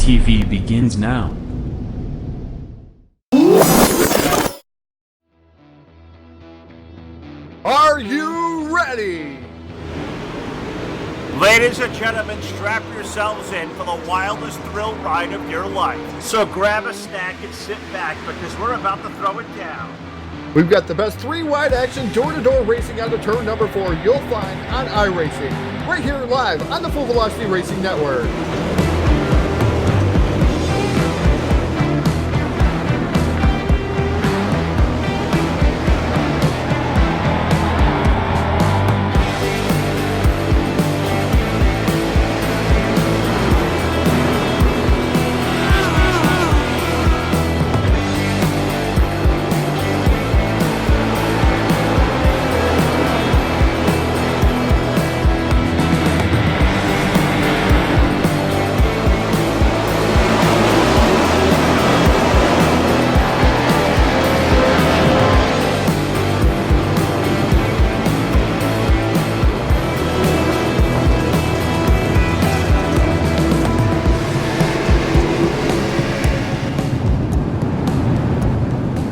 TV begins now. Are you ready? Ladies and gentlemen, strap yourselves in for the wildest thrill ride of your life. So grab a snack and sit back because we're about to throw it down. We've got the best three-wide action door-to-door racing on to turn number 4 you'll find on iRacing, right here live on the Full Velocity Racing Network.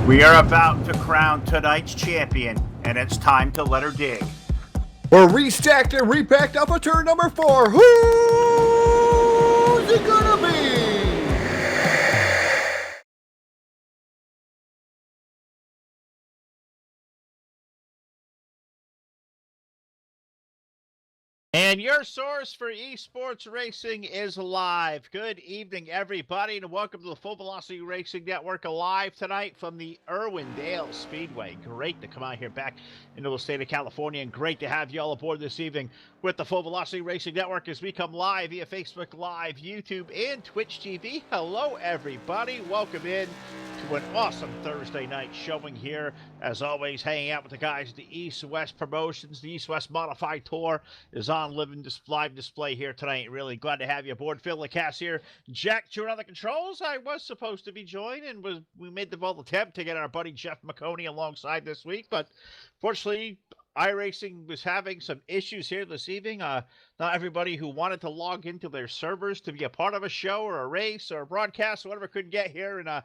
We are about to crown tonight's champion, and it's time to let her dig. We're restacked and repacked up for turn number 4. Who's it gonna be? And your source for esports racing is live. Good evening, everybody, and welcome to the Full Velocity Racing Network live tonight from the Irwindale Speedway. Great to come out here back into the state of California, and great to have you all aboard this evening with the Full Velocity Racing Network as we come live via Facebook Live, YouTube, and Twitch TV. Hello, everybody. Welcome in to an awesome Thursday night showing here. As always, hanging out with the guys at the EastWest Promotions. The EastWest Modified Tour is on live display here tonight. Really glad to have you aboard. Phil LaCasse here. Jack chewing on the controls. I was supposed to be joined, and we made the bold attempt to get our buddy Jeff McConey alongside this week, but fortunately, iRacing was having some issues here this evening. Not everybody who wanted to log into their servers to be a part of a show or a race or a broadcast or whatever couldn't get here, and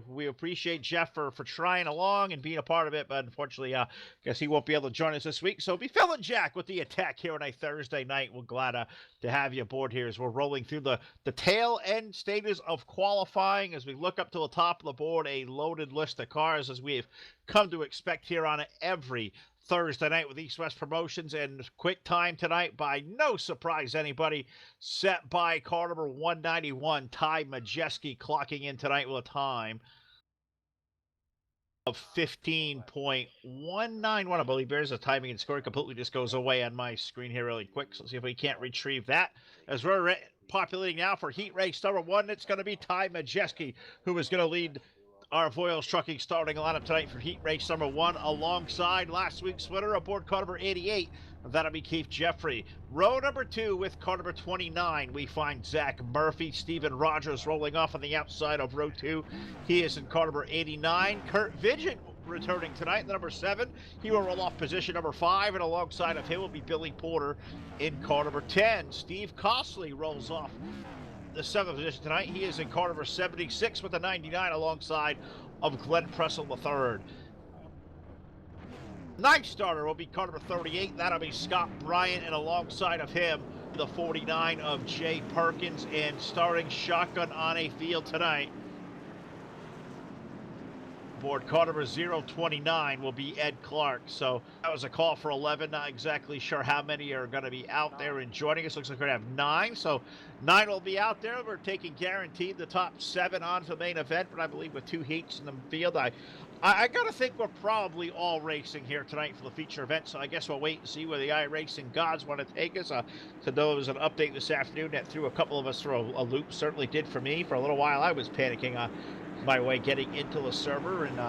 we appreciate Jeff for trying along and being a part of it, but unfortunately, guess he won't be able to join us this week. So it'll be Phil and Jack with the attack here on a Thursday night. We're glad to have you aboard here as we're rolling through the tail end stages of qualifying as we look up to the top of the board, a loaded list of cars as we've come to expect here on every Thursday night with EastWest Promotions, and quick time tonight by no surprise anybody, set by car number 191, Ty Majeski, clocking in tonight with a time of 15.191. I believe there's a timing and score completely just goes away on my screen here really quick. So let's see if we can't retrieve that. As we're populating now for heat race number 1, it's going to be Ty Majeski, who is going to lead our Voiles Trucking starting lineup tonight for heat race number 1, alongside last week's winner aboard car number 88. That'll be Keith Jeffrey. Row number 2 with car number 29, we find Zach Murphy. Steven Rogers rolling off on the outside of row 2. He is in car number 89. Kurt Vigent returning tonight, the number 7. He will roll off position number 5, and alongside of him will be Billy Porter in car number 10. Steve Costley rolls off the 7th position tonight. He is in car number 76 with the 99 alongside of Glenn Pressel III. Ninth starter will be car number 38. That'll be Scott Bryant, and alongside of him, the 49 of Jay Perkins, and starting shotgun on a field tonight. Board car number 029 will be Ed Clark. So that was a call for 11. Not exactly sure how many are going to be out there and joining us. Looks like we're going to have 9. So 9 will be out there. We're taking guaranteed the top 7 on to the main event, but I believe with 2 heats in the field, I got to think we're probably all racing here tonight for the feature event. So I guess we'll wait and see where the iRacing gods want to take us. To know there was an update this afternoon that threw a couple of us through a loop. Certainly did for me. For a little while, I was panicking my way getting into the server, and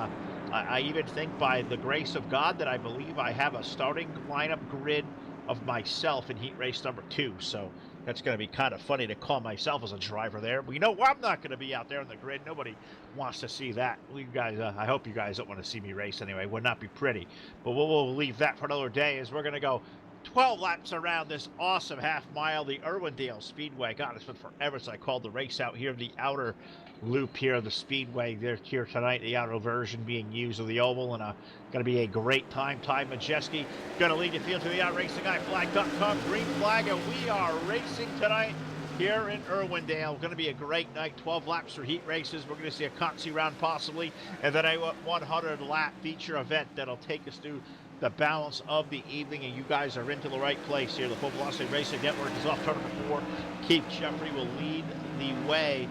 I even think by the grace of God that I believe I have a starting lineup grid of myself in heat race number 2. So that's going to be kind of funny to call myself as a driver there. But you know, I'm not going to be out there on the grid. Nobody wants to see that. You guys, I hope you guys don't want to see me race anyway. Would not be pretty. But we'll leave that for another day as we're going to go 12 laps around this awesome half mile, the Irwindale Speedway. God, it's been forever since I called the race out here, the outer loop here of the Speedway. They're here tonight, the outer version being used of the oval, and going to be a great time. Ty Majeski going to lead the field to the outracingguy.flag.com green flag, and we are racing tonight here in Irwindale. Going to be a great night. 12 laps for heat races. We're going to see a Consi round possibly, and then a 100 lap feature event that'll take us through the balance of the evening, and you guys are into the right place here. The Full Velocity Racing Network is off turn number 4. Keith Jeffrey will lead the way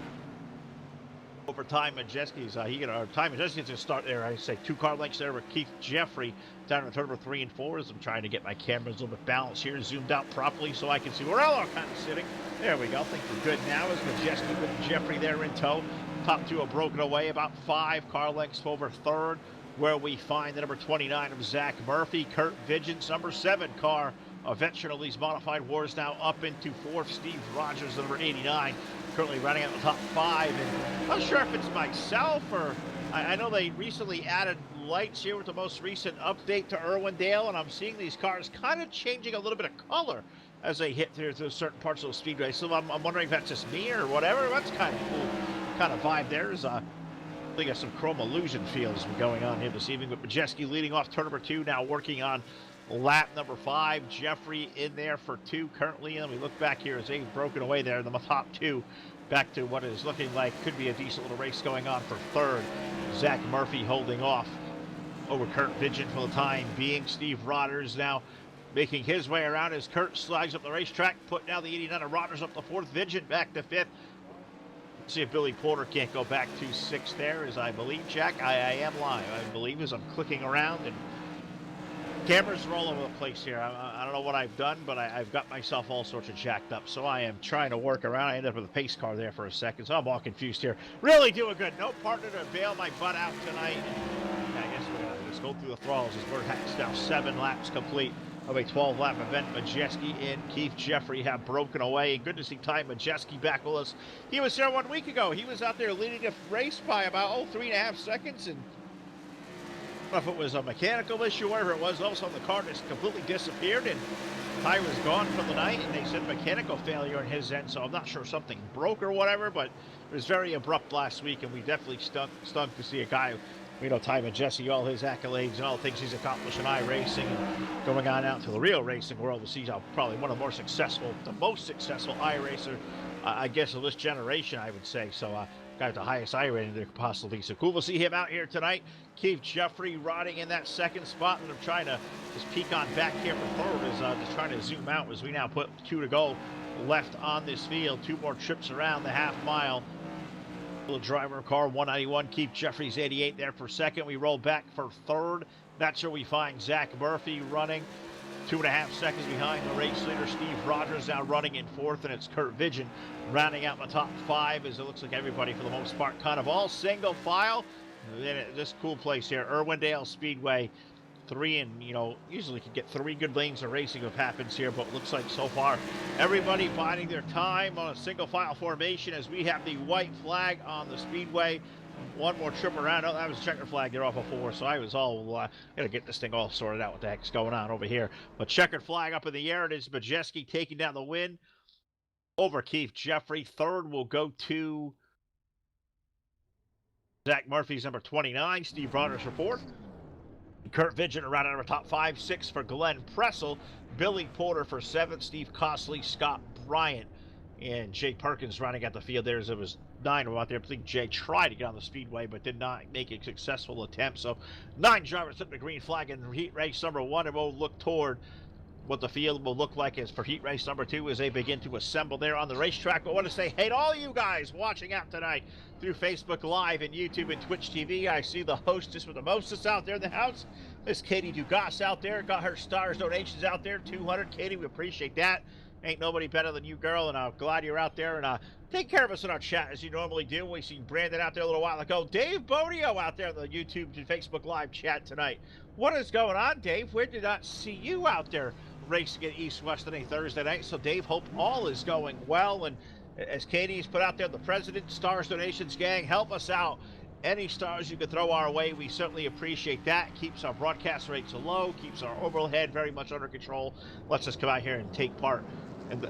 over Ty Majeski's. Ty Majeski's going to start there. I say 2 car lengths there with Keith Jeffrey down in turn number 3 and 4 as I'm trying to get my cameras a little bit balanced here, zoomed out properly so I can see where all are kind of sitting. There we go. I think we're good now as Majeski with Jeffrey there in tow. Top 2 are broken away about 5 car lengths over third, where we find the number 29 of Zach Murphy. Kurt Vigents, number 7 car of Veteran Modified Wars, now up into 4th. Steve Rogers, number 89, currently running out the top 5. And I'm not sure if it's myself or I know they recently added lights here with the most recent update to Irwindale, and I'm seeing these cars kind of changing a little bit of color as they hit through certain parts of the speedway. So I'm wondering if that's just me or whatever. That's kind of cool kind of vibe there. Is they got some chrome illusion feels going on here this evening, with Majeski leading off turn number 2, now working on lap number 5. Jeffrey in there for 2 currently, and we look back here as they've broken away there in the top 2, back to what is looking like could be a decent little race going on for third. Zach Murphy holding off over Kurt Vigent for the time being. Steve Rodgers now making his way around as Kurt slides up the racetrack, putting now the 89 of Rodgers up to 4th, Vigent back to 5th. See if Billy Porter can't go back to 6th there, as I believe, Jack. I am live, I believe, as I'm clicking around, and cameras are all over the place here. I don't know what I've done, but I've got myself all sorts of jacked up, so I am trying to work around. I ended up with a pace car there for a second, so I'm all confused here. Really doing good. No partner to bail my butt out tonight. I guess we're going to just go through the thralls as we're now 7 laps complete of a 12-lap event. Majeski and Keith Jeffrey have broken away. Good to see Ty Majeski back with us. He was here 1 week ago. He was out there leading the race by about 3.5 seconds, and I don't know if it was a mechanical issue, whatever it was. Also, the car just completely disappeared, and Ty was gone for the night, and they said mechanical failure on his end, so I'm not sure something broke or whatever, but it was very abrupt last week, and we definitely stunk to see a guy, Ty Majeski, all his accolades and all the things he's accomplished in iRacing, and going on out to the real racing world to see how probably one of the most successful iRacer, I guess, of this generation, I would say. So, got the highest I rating there could possibly be. So cool to see him out here tonight. Keith Jeffrey riding in that 2nd spot, and I'm trying to just peek on back here for 3rd, is just trying to zoom out as we now put 2 to go left on this field. 2 more trips around the half mile. Little driver car 191, Keith Jeffrey's 88 there for 2nd. We roll back for 3rd. That's where we find Zach Murphy running 2.5 seconds behind the race leader. Steve Rogers now running in 4th, and it's Kurt Vigent rounding out the top 5, as it looks like everybody for the most part kind of all single file. And then this cool place here, Irwindale Speedway, 3, and usually can get 3 good lanes of racing if happens here, but it looks like so far everybody biding their time on a single file formation as we have the white flag on the speedway. 1 more trip around. Oh, that was a checker flag there off of 4, so I was all gonna get this thing all sorted out. What the heck's going on over here? But checkered flag up in the air. It is Majeski taking down the win over Keith Jeffrey. 3rd will go to Zach Murphy's number 29. Steve Rogers for 4th. Kurt Vigent around out of top 5. 6 for Glenn Pressel. Billy Porter for 7th. Steve Costley, Scott Bryant, and Jay Perkins running at the field there as it was 9 out there. I think Jay tried to get on the speedway but did not make a successful attempt. So 9 drivers took the green flag in heat race number 1, and we'll look toward what the field will look like as for heat race number 2 as they begin to assemble there on the racetrack. I want to say hey to all you guys watching out tonight through Facebook Live and YouTube and Twitch TV. I see the hostess with the mostest out there in the house, Miss Katie Dugas out there. Got her stars donations out there, 200. Katie, we appreciate that. Ain't nobody better than you, girl, and I'm glad you're out there. And take care of us in our chat as you normally do. We see Brandon out there a little while ago. Dave Bodio out there in the YouTube and Facebook Live chat tonight. What is going on, Dave? We did not see you out there racing at EastWest today, Thursday night. So, Dave, hope all is going well. And as Katie's put out there, the President Stars Donations gang, help us out Any stars you could throw our way, we certainly appreciate that. Keeps our broadcast rates low, keeps our overhead very much under control, lets us come out here and take part in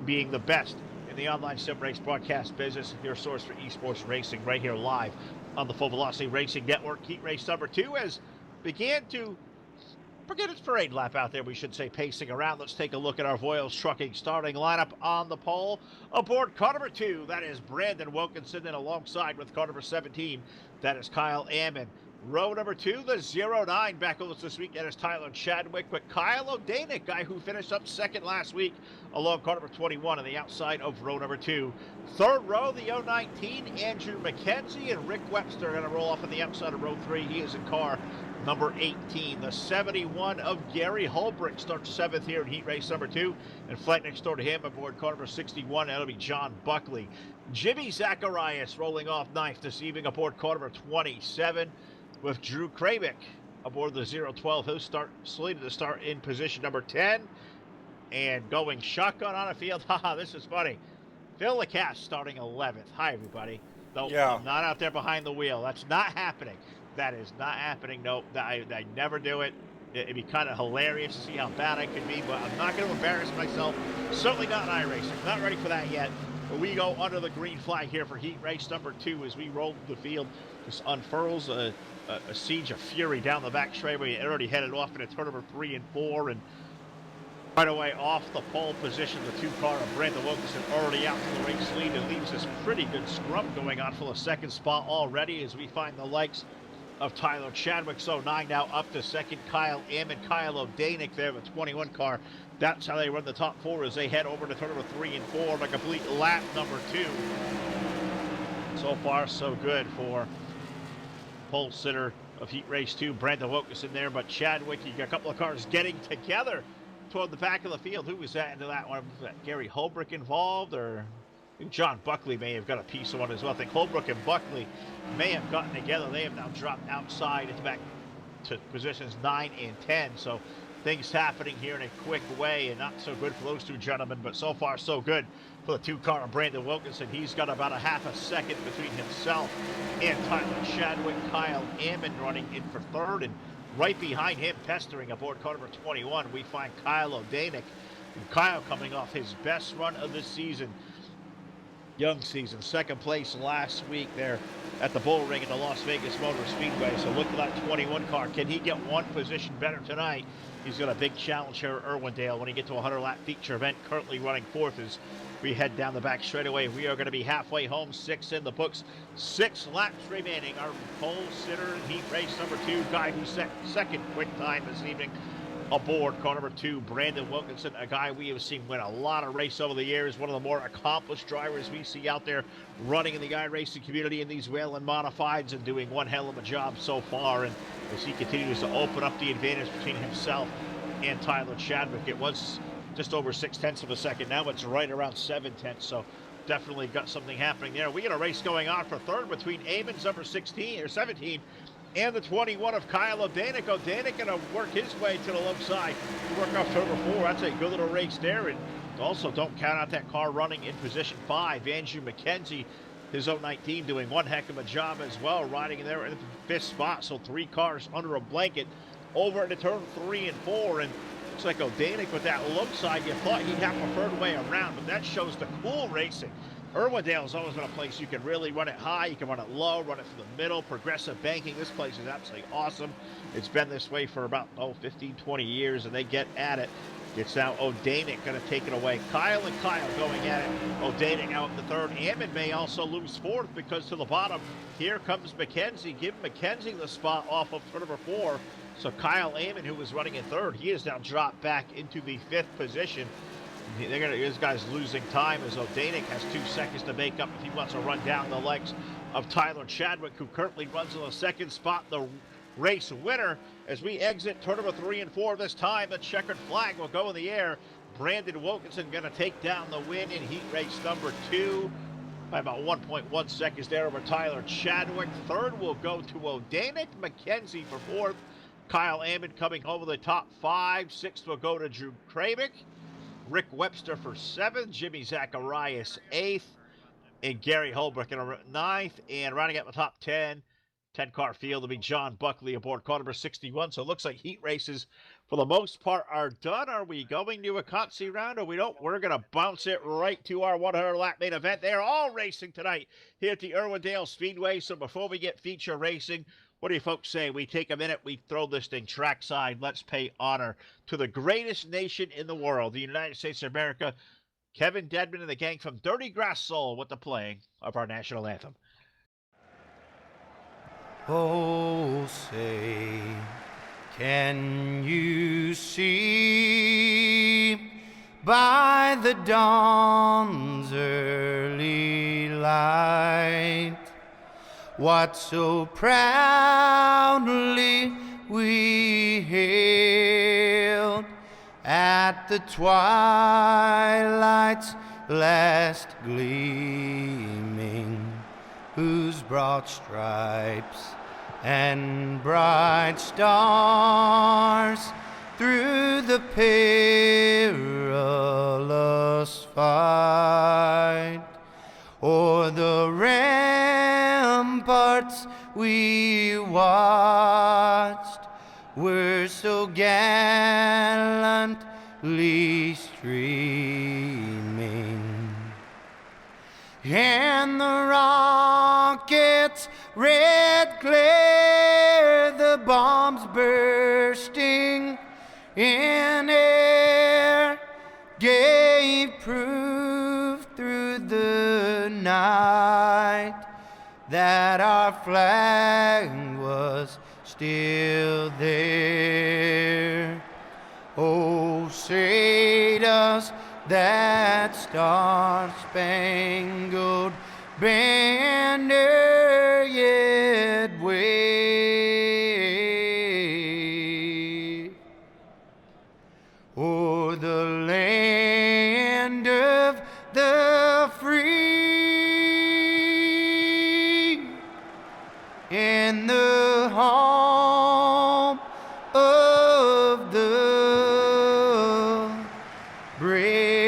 being the best in the online sim race broadcast business. Your source for esports racing right here live on the Full Velocity Racing Network. Heat race number 2 has began to forget its parade lap out there, we should say, pacing around. Let's take a look at our Voiles Trucking starting lineup on the pole. Aboard car number 2, that is Brandon Wilkinson, and alongside with car number 17, that is Kyle Ammon. Row number 2, the 09 back with us this week, that is Tyler Chadwick, but Kyle O'Danick, guy who finished up second last week, along car number 21 on the outside of row number 2. Third row, the 019, Andrew McKenzie, and Rick Webster are going to roll off on the outside of row 3. He is in car number 18. The 71 of Gary Holbrook starts 7th here in heat race number 2. And flight next door to him aboard car number 61, that'll be John Buckley. Jimmy Zacharias rolling off 9th this evening aboard car number 27 with Drew Krabick aboard the 012. He'll slated to start in position number 10. And going shotgun on a field. Haha, this is funny. Phil Lacasse starting 11th. Hi, everybody. No, yeah. I'm not out there behind the wheel. That's not happening. That is not happening. No, I never do it. It'd be kind of hilarious to see how bad I could be, but I'm not going to embarrass myself. Certainly not in iRacing. Not ready for that yet. But we go under the green flag here for heat race number 2 as we roll the field. Just unfurls a siege of fury down the back straightaway. It already headed off into turn number 3 and 4, and right away off the pole position, the 2-car of Brandon Wilkinson already out to the race lead. It leaves this pretty good scrum going on for the second spot already as we find the likes of Tyler Chadwick. So 9 now up to second. Kyle Ammon, Kyle O'Danick there with 21 car. That's how they run the top 4 as they head over to turn number 3 and 4 to complete lap number 2. So far, so good for pole sitter of heat race 2, Brandon Wilkinson there. But Chadwick, you got a couple of cars getting together toward the back of the field. Who was that into that one? Was that Gary Holbrook involved, or John Buckley may have got a piece of one as well? I think Holbrook and Buckley may have gotten together. They have now dropped outside into back to positions 9 and 10. So things happening here in a quick way, and not so good for those two gentlemen, but so far so good for the 2-car of Brandon Wilkinson. He's got about a half a second between himself and Tyler Chadwick. Kyle Ammon running in for 3rd, and right behind him, pestering aboard car number 21, we find Kyle O'Danick. And Kyle coming off his best run of the season. Young season, 2nd place last week there at the Bull Ring at the Las Vegas Motor Speedway. So look at that 21 car. Can he get one position better tonight? He's got a big challenge here at Irwindale when he gets to a 100-lap feature event. Currently running 4th as we head down the back straightaway. We are going to be halfway home, 6 in the books. 6 laps remaining. Our pole sitter in heat race number 2, guy who set 2nd quick time this evening aboard car number 2, Brandon Wilkinson, a guy we have seen win a lot of races over the years, one of the more accomplished drivers we see out there running in the iRacing community in these Whelen Modifieds, and doing one hell of a job so far. And as he continues to open up the advantage between himself and Tyler Chadwick, it was just over 0.6 of a second. Now it's right around 0.7, so definitely got something happening there. We got a race going on for 3rd between Ammon's number 16 or 17 and the 21 of Kyle O'Danick. O'Danick going to work his way to the left side to work off turn number 4. That's a good little race there. And also don't count out that car running in position 5, Andrew McKenzie, his 019, doing one heck of a job as well, riding in there in the 5th spot. So 3 cars under a blanket over into turn 3 and 4. And looks like O'Danick with that low side, you thought he'd have preferred way around, but that shows the cool racing. Irwindale has always been a place you can really run it high, you can run it low, run it through the middle, progressive banking. This place is absolutely awesome. It's been this way for about 15, 20 years, and they get at it. It's now O'Danick going to take it away. Kyle and Kyle going at it. O'Danick out in the 3rd. Ammon may also lose 4th because to the bottom, here comes McKenzie. Give McKenzie the spot off of turn number 4. So Kyle Ammon, who was running in 3rd, he is now dropped back into the 5th position. This guy's losing time as O'Danick has 2 seconds to make up if he wants to run down the legs of Tyler Chadwick, who currently runs in the 2nd spot, the race winner. As we exit turn number 3 and 4 this time, the checkered flag will go in the air. Brandon Wilkinson going to take down the win in heat race number 2 by about 1.1 seconds there over Tyler Chadwick. 3rd will go to O'Danick. McKenzie for 4th. Kyle Ammon coming home with the top 5. 6th will go to Drew Krabick. Rick Webster for 7th, Jimmy Zacharias 8th, and Gary Holbrook in 9th, and rounding out the top 10, 10-car field will be John Buckley aboard car number 61. So it looks like heat races, for the most part, are done. Are we going to a Cutsy round or we don't? We're going to bounce it right to our 100-lap main event. They're all racing tonight here at the Irwindale Speedway. So before we get feature racing, what do you folks say? We take a minute, we throw this thing trackside. Let's pay honor to the greatest nation in the world, the United States of America. Kevin Dedman and the gang from Dirty Grass Soul with the playing of our national anthem. Oh, say, can you see by the dawn's early light what so proudly we hailed at the twilight's last gleaming, whose broad stripes and bright stars through the perilous fight o'er the ramparts we watched were so gallantly streaming, and the rocket's red glare, the bombs bursting in air, gave proof through the night that our flag was still there. Oh, say does that star-spangled banner yet wave o'er the land of the free and the home of the brave?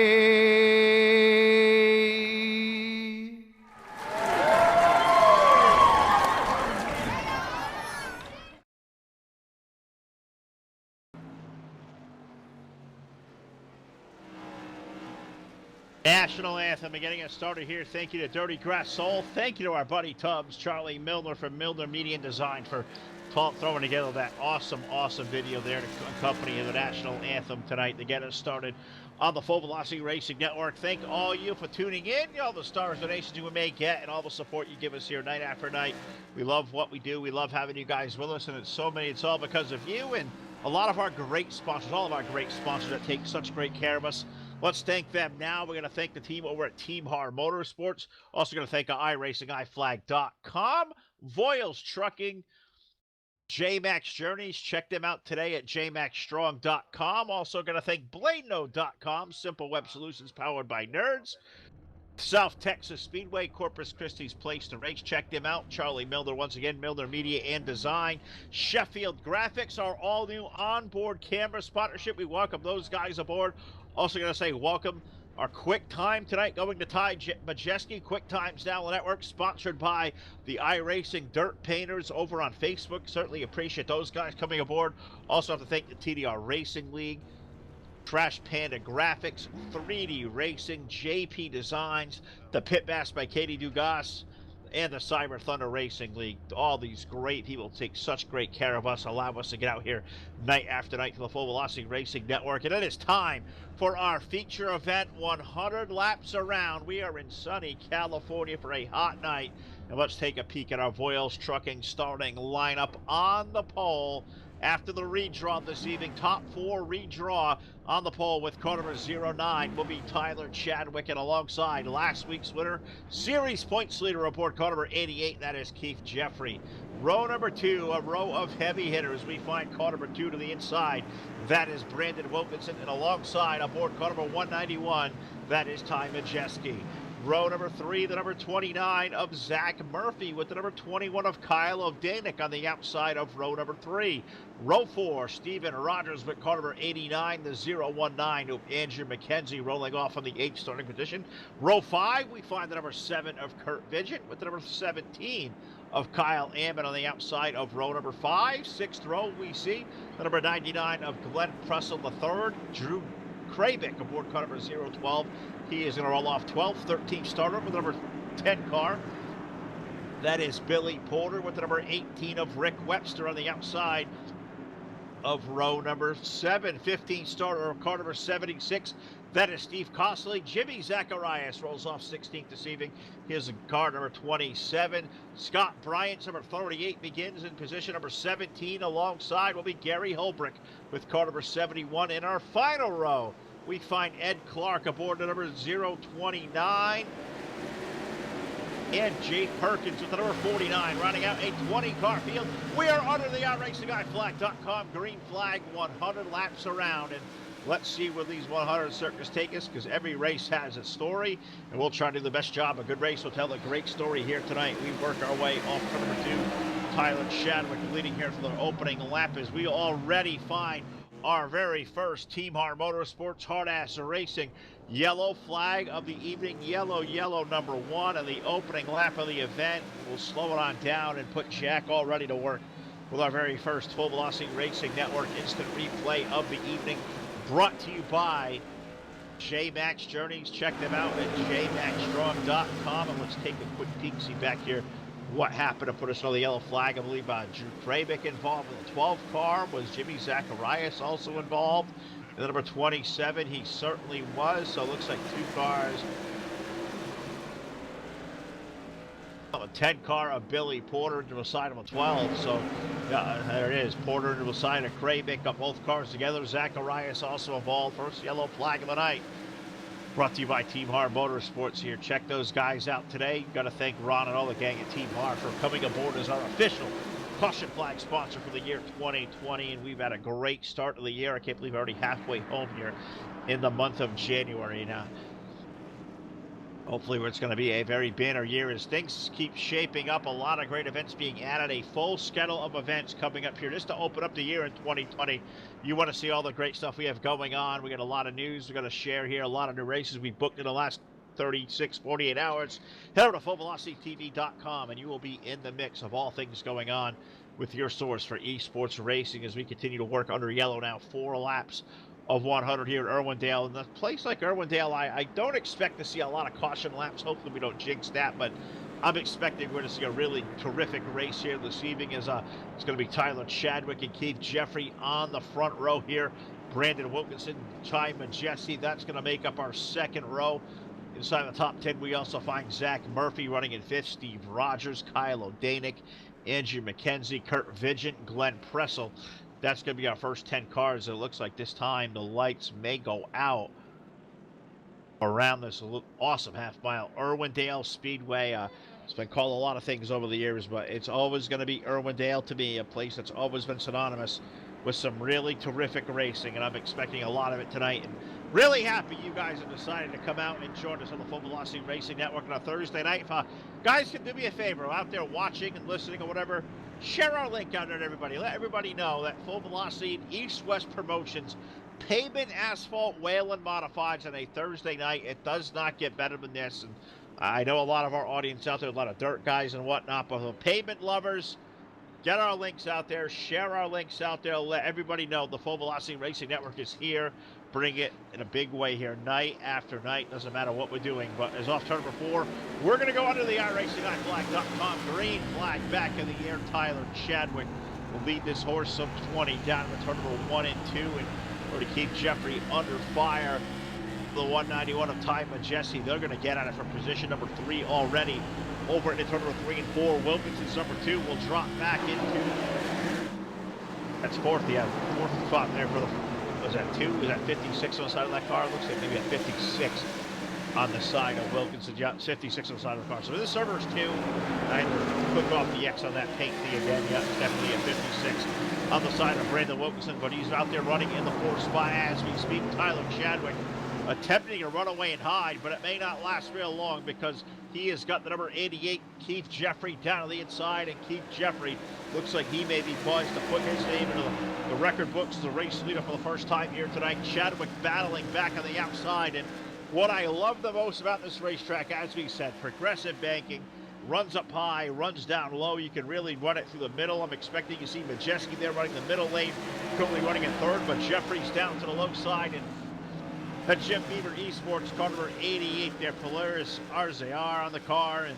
National anthem and getting us started here. Thank you to Dirty Grass Soul. Thank you to our buddy Tubbs, Charlie Milner from Milner Media and Design for throwing together that awesome video there to accompany the national anthem tonight to get us started on the Full Velocity Racing Network. Thank all you for tuning in, all the stars, donations you may get, and all the support you give us here night after night. We love what we do. We love having you guys with us, and it's all because of you and a lot of our great sponsors, all of our great sponsors that take such great care of us. Let's thank them now. We're going to thank the team over at Team Har Motorsports. Also going to thank iRacing, iFlag.com, Voiles Trucking, JMax Journeys. Check them out today at jmaxstrong.com. Also going to thank Bladeno.com, simple web solutions powered by nerds. South Texas Speedway, Corpus Christi's place to race. Check them out. Charlie Milner, once again, Milner Media and Design. Sheffield Graphics, our all-new onboard camera partnership. We welcome those guys aboard. Also going to say welcome our Quick Time tonight, going to Ty Majeski. Quick Time's now on the network, sponsored by the iRacing Dirt Painters over on Facebook. Certainly appreciate those guys coming aboard. Also have to thank the TDR Racing League, Trash Panda Graphics, 3D Racing, JP Designs, the Pit Bass by Katie Dugas, and the Cyber Thunder Racing League. All these great people take such great care of us, allow us to get out here night after night to the Full Velocity Racing Network. And it is time for our feature event, 100 laps around. We are in sunny California for a hot night. And let's take a peek at our Voiles Trucking starting lineup on the pole. After the redraw this evening, top four redraw on the pole with car number 09 will be Tyler Chadwick, and alongside last week's winner, series points leader aboard car number 88, that is Keith Jeffrey. Row number 2, a row of heavy hitters. We find car number 2 to the inside, that is Brandon Wilkinson, and alongside aboard car number 191, that is Ty Majeski. Row number 3, the number 29 of Zach Murphy with the number 21 of Kyle O'Danick on the outside of row number 3. Row 4, Steven Rogers with car number 89, the 019 of Andrew McKenzie rolling off on the 8th starting position. Row 5, we find the number 7 of Kurt Vigent with the number 17 of Kyle Ambit on the outside of row number 5. 6th row, we see the number 99 of Glenn Pressel III, Drew Krabick aboard car number 012. He is going to roll off 12th, 13th starter with the number 10 car. That is Billy Porter with the number 18 of Rick Webster on the outside of row number 7. 15th starter, car number 76. That is Steve Costley. Jimmy Zacharias rolls off 16th this evening. His car number 27. Scott Bryant's number 38 begins in position number 17. Alongside will be Gary Holbrick with car number 71. In our final row, we find Ed Clark aboard the number 029. And Jake Perkins with the number 49, rounding out a 20-car field. We are under the iRacingGuyFlag.com green flag, 100 laps around. And let's see where these 100 circuits take us, because every race has a story, and we'll try to do the best job. A good race will tell a great story here tonight. We work our way off to number 2, Tyler Chadwick, leading here for the opening lap as we already find our very first Team Hard Motorsports Hard-Ass Racing yellow flag of the evening. Yellow number 1 and the opening lap of the event. We'll slow it on down and put Jack all ready to work with our very first Full Velocity Racing Network instant replay of the evening, brought to you by J-Max Journeys. Check them out at jmaxstrong.com. And let's take a quick peek, see back here what happened to put us on the yellow flag. I believe Drew Krabick involved in the 12th car. Was Jimmy Zacharias also involved? And the number 27, he certainly was. So it looks like 2 cars. A 10 car of Billy Porter to the side of a 12. So there it is. Porter to the side of Krabick. Got both cars together. Zacharias also involved. First yellow flag of the night. Brought to you by Team Hard Motorsports here. Check those guys out today. Got to thank Ron and all the gang at Team Hard for coming aboard as our official caution flag sponsor for the year 2020. And we've had a great start of the year. I can't believe we're already halfway home here in the month of January now. Hopefully it's going to be a very banner year as things keep shaping up. A lot of great events being added. A full schedule of events coming up here just to open up the year in 2020. You want to see all the great stuff we have going on. We got a lot of news we're going to share here. A lot of new races we booked in the last 36, 48 hours. Head over to FullVelocityTV.com and you will be in the mix of all things going on with your source for esports racing as we continue to work under yellow now. 4 laps of 100 here at Irwindale. In a place like Irwindale, I don't expect to see a lot of caution laps. Hopefully we don't jinx that, but I'm expecting we're going to see a really terrific race here this evening as it's going to be Tyler Chadwick and Keith Jeffrey on the front row here. Brandon Wilkinson, Ty Majesty, that's going to make up our second row. Inside the top 10, we also find Zach Murphy running in 5th, Steve Rogers, Kyle O'Danick, Andrew McKenzie, Kurt Vigent, Glenn Pressel. That's going to be our first 10 cars. It looks like this time the lights may go out around this awesome half-mile Irwindale Speedway. It's been called a lot of things over the years, but it's always going to be Irwindale to me, a place that's always been synonymous with some really terrific racing, and I'm expecting a lot of it tonight. And really happy you guys have decided to come out and join us on the Full Velocity Racing Network on a Thursday night. If guys can do me a favor, out there watching and listening or whatever, share our link out there to everybody. Let everybody know that Full Velocity and EastWest Promotions pavement, asphalt, Whelen modifieds on a Thursday night. It does not get better than this. And I know a lot of our audience out there, a lot of dirt guys and whatnot, but the pavement lovers, get our links out there, share our links out there, let everybody know the Full Velocity Racing Network is here. Bring it in a big way here, night after night. Doesn't matter what we're doing. But as off turn number 4, we're going to go under the iRacingGuyFlag.com green flag back in the air. Tyler Chadwick will lead this horse some 20 down to turn number 1 and 2. And we're to keep Jeffrey under fire. The 191 of Ty Majesty, they're going to get at it for position number 3 already. Over into turn number 3 and 4. Wilkinson's number 2 will drop back into. That's 4th, yeah. 4th spot there for the. Was that 2? Was that 56 on the side of that car? Looks like maybe a 56 on the side of Wilkinson. Yeah, 56 on the side of the car. So this server's 2. I had to click off the X on that paint thing again. Yeah, it's definitely a 56 on the side of Brandon Wilkinson, but he's out there running in the 4th spot as we speak. Tyler Chadwick attempting to run away and hide, but it may not last real long because he has got the number 88, Keith Jeffrey, down on the inside, and Keith Jeffrey looks like he may be poised to put his name into the record books as the race leader for the first time here tonight. Chadwick battling back on the outside, and what I love the most about this racetrack, as we said, progressive banking, runs up high, runs down low. You can really run it through the middle. I'm expecting you see Majeski there running the middle lane, currently running in third, but Jeffrey's down to the low side, and that's Jim Beaver Esports, car number 88 there, Polaris RZR on the car, and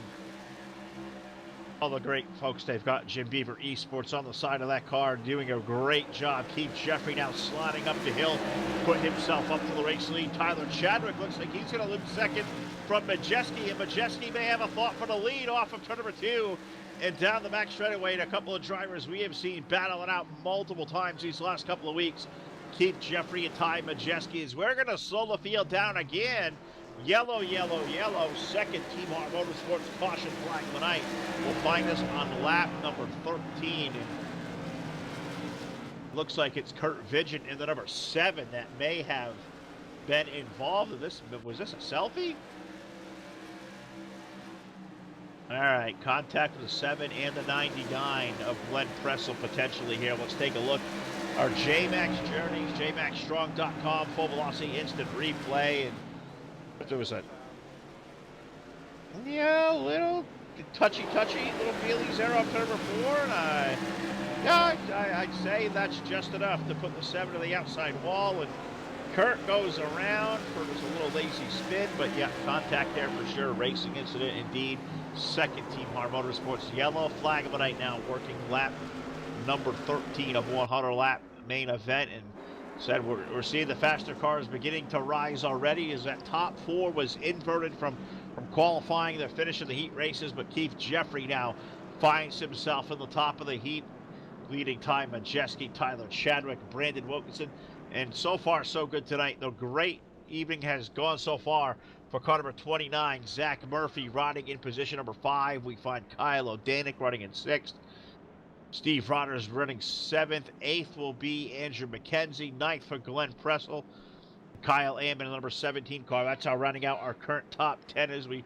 all the great folks they've got. Jim Beaver Esports on the side of that car, doing a great job. Keith Jeffrey now sliding up the hill, put himself up to the race lead. Tyler Chadwick looks like he's going to lose second from Majeski, and Majeski may have a thought for the lead off of turn number 2. And down the back straightaway, and a couple of drivers we have seen battling out multiple times these last couple of weeks. Keith Jeffrey and Ty Majeski, as we're going to slow the field down again. Yellow, yellow, yellow. Second Team Hart Motorsports caution flag of the night. We'll find us on lap number 13. And looks like it's Kurt Vigent in the number 7 that may have been involved in this. Was this a selfie? All right, contact with the 7 and the 99 of Glenn Pressel potentially here. Let's take a look. Our JMax journeys, jmaxstrong.com, full velocity instant replay, and there was a little touchy, little feelies there off turn number 4, and I'd say that's just enough to put the 7 to the outside wall, and Kurt goes around for just a little lazy spin, but yeah, contact there for sure. Racing incident indeed. Second Team Hart Motorsports yellow flag of the night now, working lap number 13 of 100 lap main event, and said we're seeing the faster cars beginning to rise already, as that top 4 was inverted from qualifying the finish of the heat races, but Keith Jeffrey now finds himself in the top of the heat, leading Ty Majeski, Tyler Chadwick, Brandon Wilkinson, and so far so good tonight. The great evening has gone so far for car number 29, Zach Murphy riding in position number 5. We find Kyle O'Danick running in 6th. Steve Rodgers running 7th. 8th will be Andrew McKenzie. 9th for Glenn Pressel. Kyle Amman, number 17 car. That's how rounding out our current top 10 as we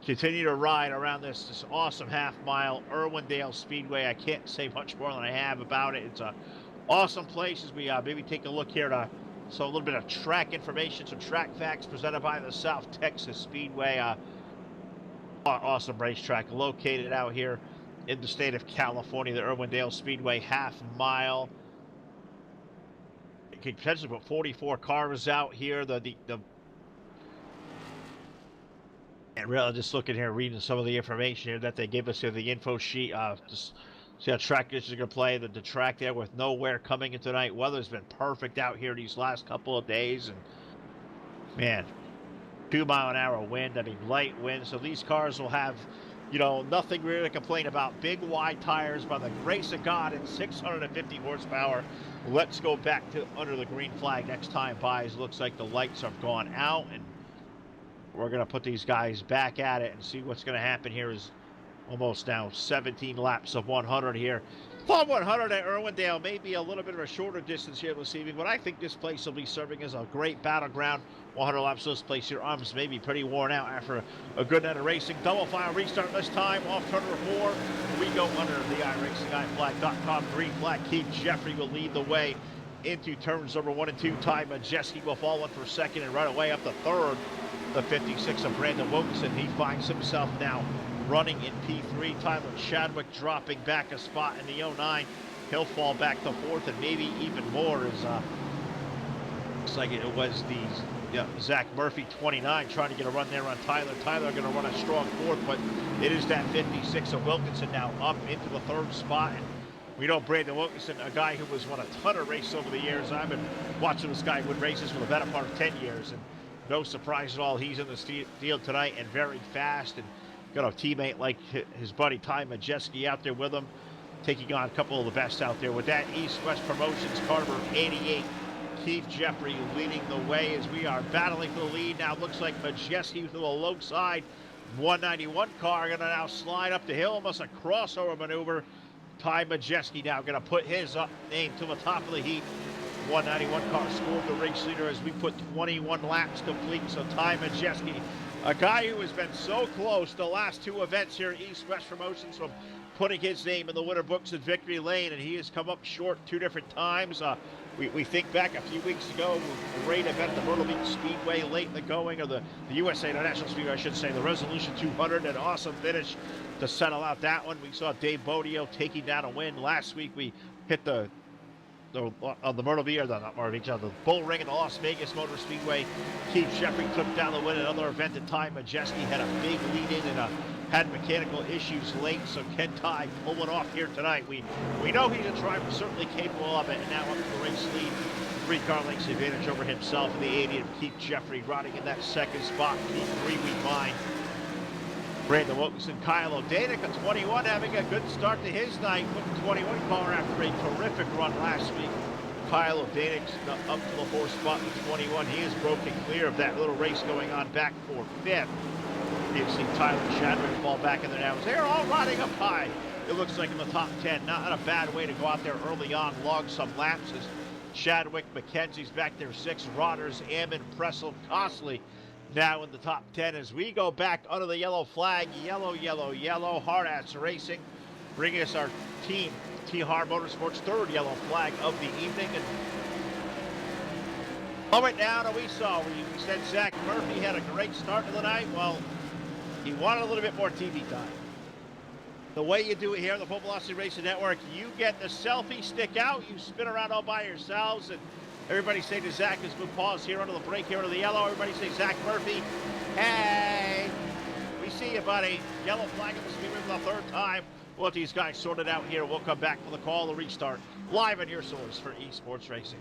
continue to ride around this awesome half-mile Irwindale Speedway. I can't say much more than I have about it. It's a awesome place as we maybe take a look here to a little bit of track information, some track facts presented by the South Texas Speedway. Awesome racetrack located out here in the state of California, the Irwindale Speedway half-mile. It could potentially put 44 cars out here. And really, just looking here, reading some of the information here that they give us here, the info sheet. Just see how track conditions are going to play. The track there with no wear coming in tonight. Weather's been perfect out here these last couple of days, and man, 2-mile-an-hour wind. I mean, light wind. So these cars will have, nothing really to complain about. Big wide tires by the grace of God and 650 horsepower. Let's go back to under the green flag next time by. It looks like the lights have gone out, and we're going to put these guys back at it and see what's going to happen here. Is almost now 17 laps of 100 here. Thought 100 at Irwindale may be a little bit of a shorter distance here this evening, but I think this place will be serving as a great battleground. 100 laps of this place, your arms may be pretty worn out after a good night of racing. Double file restart this time off turn number 4. We go under the iRacingIFlag.com green flag. Keith Jeffrey will lead the way into turns number 1 and 2. Ty Majeski will fall in for second, and right away up the third, the 56 of Brandon Wilkinson. He finds himself now running in P3. Tyler Chadwick dropping back a spot in the 09. He'll fall back to 4th, and maybe even more as looks like it was the Zach Murphy 29 trying to get a run there on Tyler. Tyler going to run a strong 4th, but it is that 56 of Wilkinson now up into the 3rd spot. And we know Brandon Wilkinson, a guy who has won a ton of races over the years. I've been watching this guy win races for the better part of 10 years, and no surprise at all. He's in the field tonight and very fast, and got a teammate like his buddy Ty Majeski out there with him, taking on a couple of the best out there. With that, EastWest Promotions car number 88, Keith Jeffrey leading the way as we are battling for the lead. Now it looks like Majeski to the low side. 191 car going to now slide up the hill, almost a crossover maneuver. Ty Majeski now going to put his name to the top of the heat. 191 car scored the race leader as we put 21 laps complete. So Ty Majeski, a guy who has been so close the last two events here at EastWest Promotions from putting his name in the winner books at victory lane, and he has come up short two different times. We think back a few weeks ago, a great event at the Myrtle Beach Speedway late in the going, or the USA International Speedway, I should say, the Resolution 200, an awesome finish to settle out that one. We saw Dave Bodio taking down a win. Last week we hit the Myrtle Beach, or not Myrtle Beach, the Bull Ring at the Las Vegas Motor Speedway. Keith Jeffrey took down the win. Another event at Ty Majeski had a big lead in and had mechanical issues late, so Ken Ty pulling off here tonight. We know he's a driver, certainly capable of it, and now up to the race lead. 3-car lengths advantage over himself in the 80 of Keith Jeffrey, riding in that second spot. Keith 3-week behind Brandon Wilkinson. Kyle O'Danick at 21, having a good start to his night, putting 21 car after a terrific run last week. Kyle O'Danick's up to the 4th spot in 21. He is broken clear of that little race going on back for 5th. You've seen Tyler Chadwick fall back in there now. They're all riding up high. It looks like in the top 10. Not a bad way to go out there early on, log some laps. As Chadwick, McKenzie's back there 6, Rodders, Ammon, Pressel, Costley now in the top 10 as we go back under the yellow flag. Yellow, yellow, yellow. Hard Ass Racing bringing us our team, T-Hard Motorsports, 3rd yellow flag of the evening. And moment down, and we said Zach Murphy had a great start to the night. Well, he wanted a little bit more TV time. The way you do it here on the Full Velocity Racing Network, you get the selfie stick out, you spin around all by yourselves, and everybody say to Zach as we pause here under the break here under the yellow, everybody say, Zach Murphy, hey, we see you, buddy. Yellow flag at the speedway for the 3rd time. We'll let these guys sort it out here. We'll come back for the call, the restart, live on your source for eSports Racing.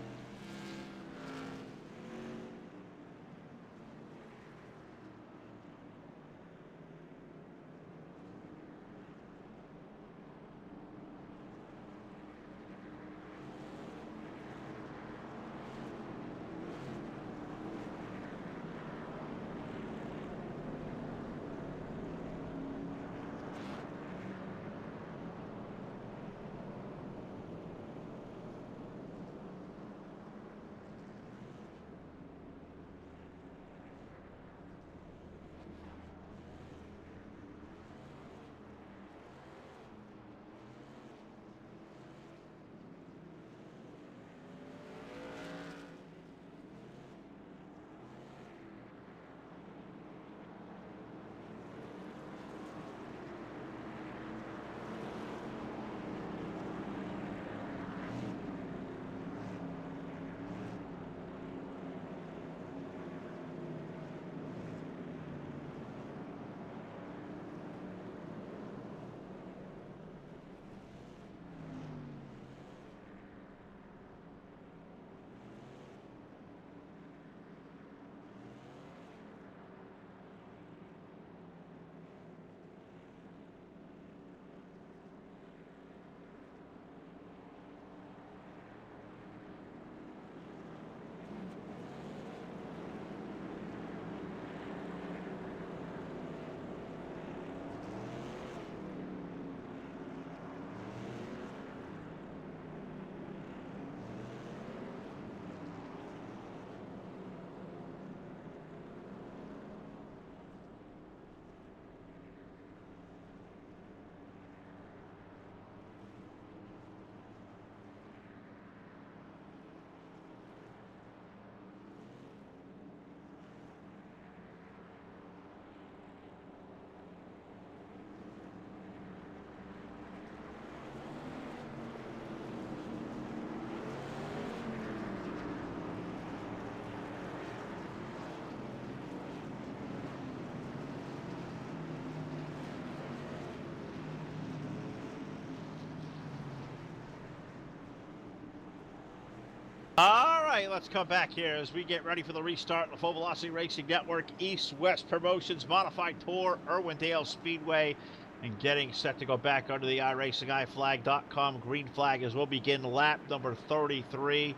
All right, let's come back here as we get ready for the restart of the Full Velocity Racing Network, EastWest Promotions, Modified Tour, Irwindale Speedway, and getting set to go back under the iRacingIFlag.com green flag as we'll begin lap number 33.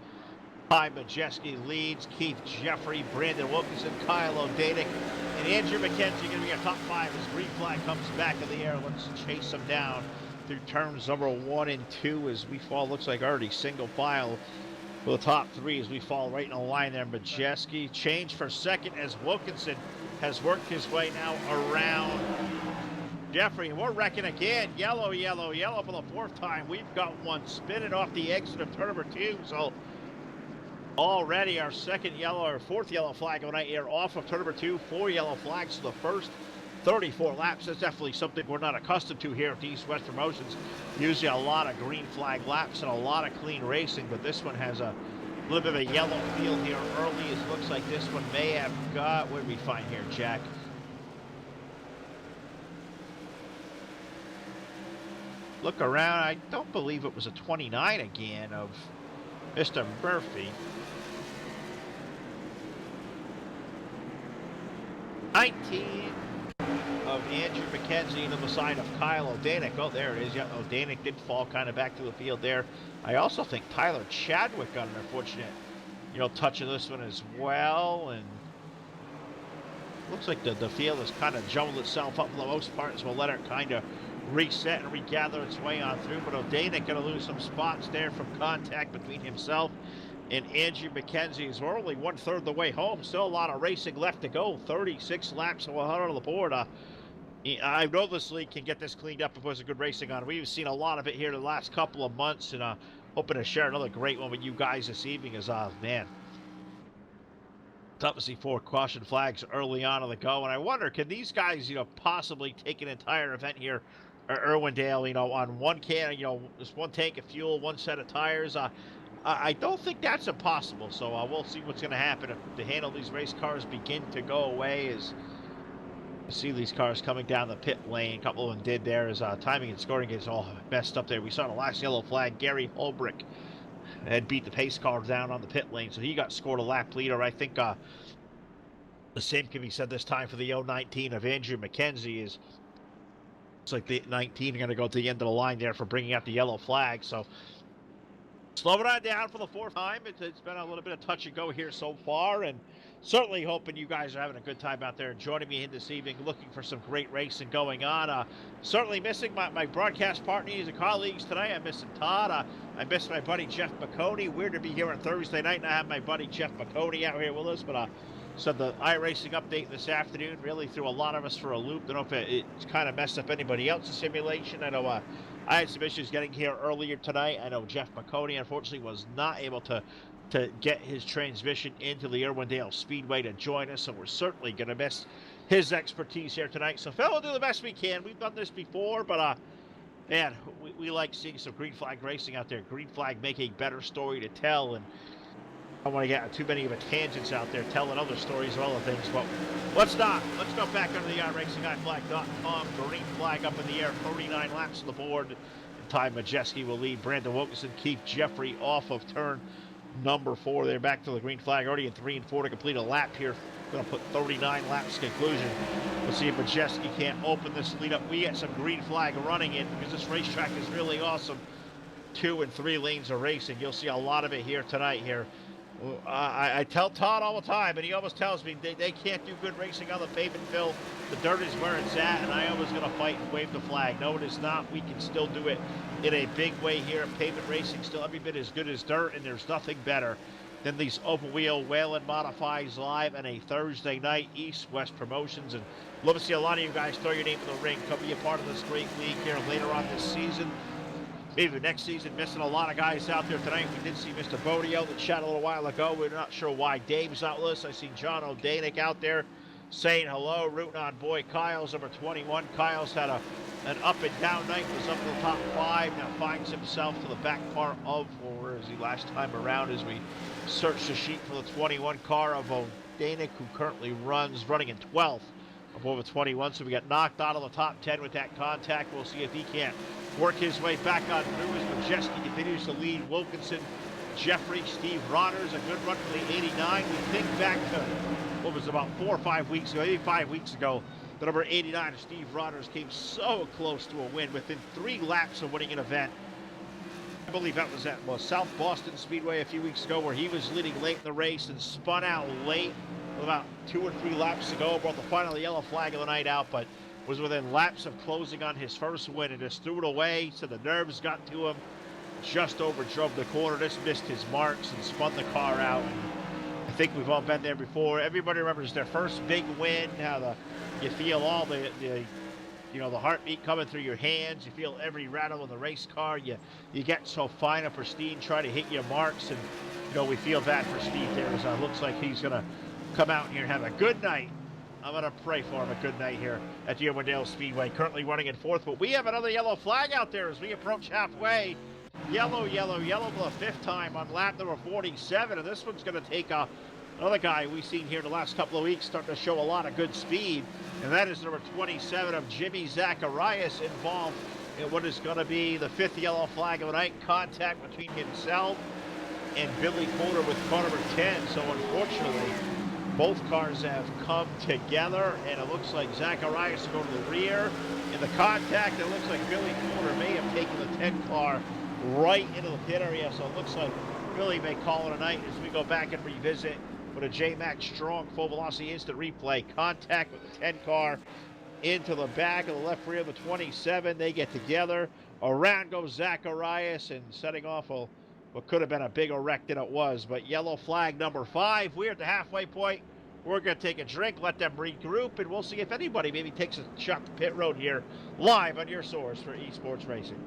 Ty Majeski leads, Keith Jeffrey, Brandon Wilkinson, Kyle O'Danick, and Andrew McKenzie going to be our top 5 as green flag comes back in the air. Let's chase them down through turns number 1 and 2 as we fall, looks like already single file for the top three as we fall right in a line there. Majeski change for second as Wilkinson has worked his way now around Jeffrey. And we're wrecking again. Yellow, yellow, yellow for the fourth time. We've got one spinning off the exit of turn number 2. So already our second yellow or fourth yellow flag of the night here off of turn number 2. 4 yellow flags to the first 34 laps. That's definitely something we're not accustomed to here at EastWest Promotions. Usually a lot of green flag laps and a lot of clean racing, but this one has a little bit of a yellow feel here early. It looks like this one may have got, what did we find here, Jack? Look around, I don't believe it was a 29 again of Mr. Murphy. 19 of Andrew McKenzie to the side of Kyle O'Danick. Oh, there it is. Yeah, O'Danick did fall kind of back to the field there. I also think Tyler Chadwick got an unfortunate, touch of this one as well. And looks like the field has kind of jumbled itself up for the most part, so we'll let it kind of reset and regather its way on through. But O'Danick going to lose some spots there from contact between himself and Andrew McKenzie as we're only 1/3 of the way home. Still a lot of racing left to go. 36 laps and 100 on the board. I know this league can get this cleaned up if there's a good racing on. We've seen a lot of it here the last couple of months, and hoping to share another great one with you guys this evening. As man, tough to see 4 caution flags early on the go, and I wonder, can these guys, possibly take an entire event here at Irwindale, on one can, just one tank of fuel, one set of tires? I don't think that's impossible, so we'll see what's going to happen if the handle of these race cars begin to go away. As you see these cars coming down the pit lane, a couple of them did there as timing and scoring gets all messed up there. We saw the last yellow flag, Gary Holbrick had beat the pace car down on the pit lane, so he got scored a lap leader. I think the same can be said this time for the 019 of Andrew McKenzie. Is it's like the 19 are going to go to the end of the line there for bringing out the yellow flag. So slowing on down for the 4th time. It's been a little bit of touch and go here so far, and certainly hoping you guys are having a good time out there and joining me in this evening, looking for some great racing going on. Certainly missing my broadcast partners and colleagues tonight. I'm missing Todd. I miss my buddy Jeff McConey. Weird to be here on Thursday night and I have my buddy Jeff McConey out here with us, but so the iRacing update this afternoon really threw a lot of us for a loop. I don't know if it's kind of messed up anybody else's simulation. I know I had some issues getting here earlier tonight. I know Jeff McConey, unfortunately, was not able to get his transmission into the Irwindale Speedway to join us, so we're certainly going to miss his expertise here tonight. So, Phil, we'll do the best we can. We've done this before, but, man, we like seeing some green flag racing out there. Green flag make a better story to tell, and I don't want to get too many of a tangents out there telling other stories or other things, but let's not. Let's go back under the iRacingIFlag.com. Green flag up in the air, 39 laps on the board. In time, Majeski will lead Brandon Wilkinson, keep Jeffrey off of turn number 4. They're back to the green flag, already in 3 and 4 to complete a lap here. Going to put 39 laps to conclusion. We'll see if Majeski can't open this lead up. We get some green flag running in because this racetrack is really awesome. 2 and 3 lanes of racing. You'll see a lot of it here tonight here. I tell Todd all the time, and he always tells me they can't do good racing on the pavement, Phil. The dirt is where it's at, and I always going to fight and wave the flag. No, it is not. We can still do it in a big way here. Pavement racing still every bit as good as dirt, and there's nothing better than these open wheel Whelen Modifies live on a Thursday night, EastWest Promotions. And love to see a lot of you guys throw your name in the ring. Come be a part of this great league here later on this season. Maybe the next season, missing a lot of guys out there tonight. We did see Mr. Bodie out in the chat a little while ago. We're not sure why Dave's out with us. I see John O'Danick out there saying hello, rooting on boy Kyle's number 21. Kyle's had an up and down night, was up to the top 5, now finds himself to the back part of, or where is he last time around as we search the sheet for the 21 car of O'Danick, who currently running in 12th of over 21. So we got knocked out of the top 10 with that contact. We'll see if he can't work his way back on through as Majeski continues to lead Wilkinson, Jeffrey, Steve Ronners. A good run for the 89. We think back to what was about 4 or 5 weeks ago, maybe 5 weeks ago, the number 89 of Steve Ronners came so close to a win within 3 laps of winning an event. I believe that was at South Boston Speedway a few weeks ago, where he was leading late in the race and spun out late with about 2 or 3 laps to go, brought the final yellow flag of the night out, but was within laps of closing on his first win and just threw it away, so the nerves got to him. just overdrove the corner. This missed his marks and spun the car out. I think we've all been there before. Everybody remembers their first big win, how you feel all the heartbeat coming through your hands. You feel every rattle in the race car. You get so fine and pristine trying to hit your marks. And, we feel bad for Steve there. As it looks like he's going to come out here and have a good night. I'm going to pray for him a good night here at the Irwindale Speedway. Currently running in fourth, but we have another yellow flag out there as we approach halfway. Yellow, yellow, yellow for the fifth time on lap number 47. And this one's going to take another guy we've seen here the last couple of weeks starting to show a lot of good speed. And that is number 27 of Jimmy Zacharias, involved in what is going to be the fifth yellow flag of the night. Contact between himself and Billy Porter with car number 10. So unfortunately, both cars have come together, and it looks like Zacharias will go to the rear. In the contact, it looks like Billy Porter may have taken the 10 car right into the pit area. So it looks like Billy may call it a night as we go back and revisit with a J-Max Strong full velocity instant replay. Contact with the 10 car into the back of the left rear of the 27. They get together. Around goes Zacharias, and setting off what could have been a bigger wreck than it was. But yellow flag number 5. We're at the halfway point. We're going to take a drink, let them regroup, and we'll see if anybody maybe takes a shot to pit road here, live on your source for esports racing.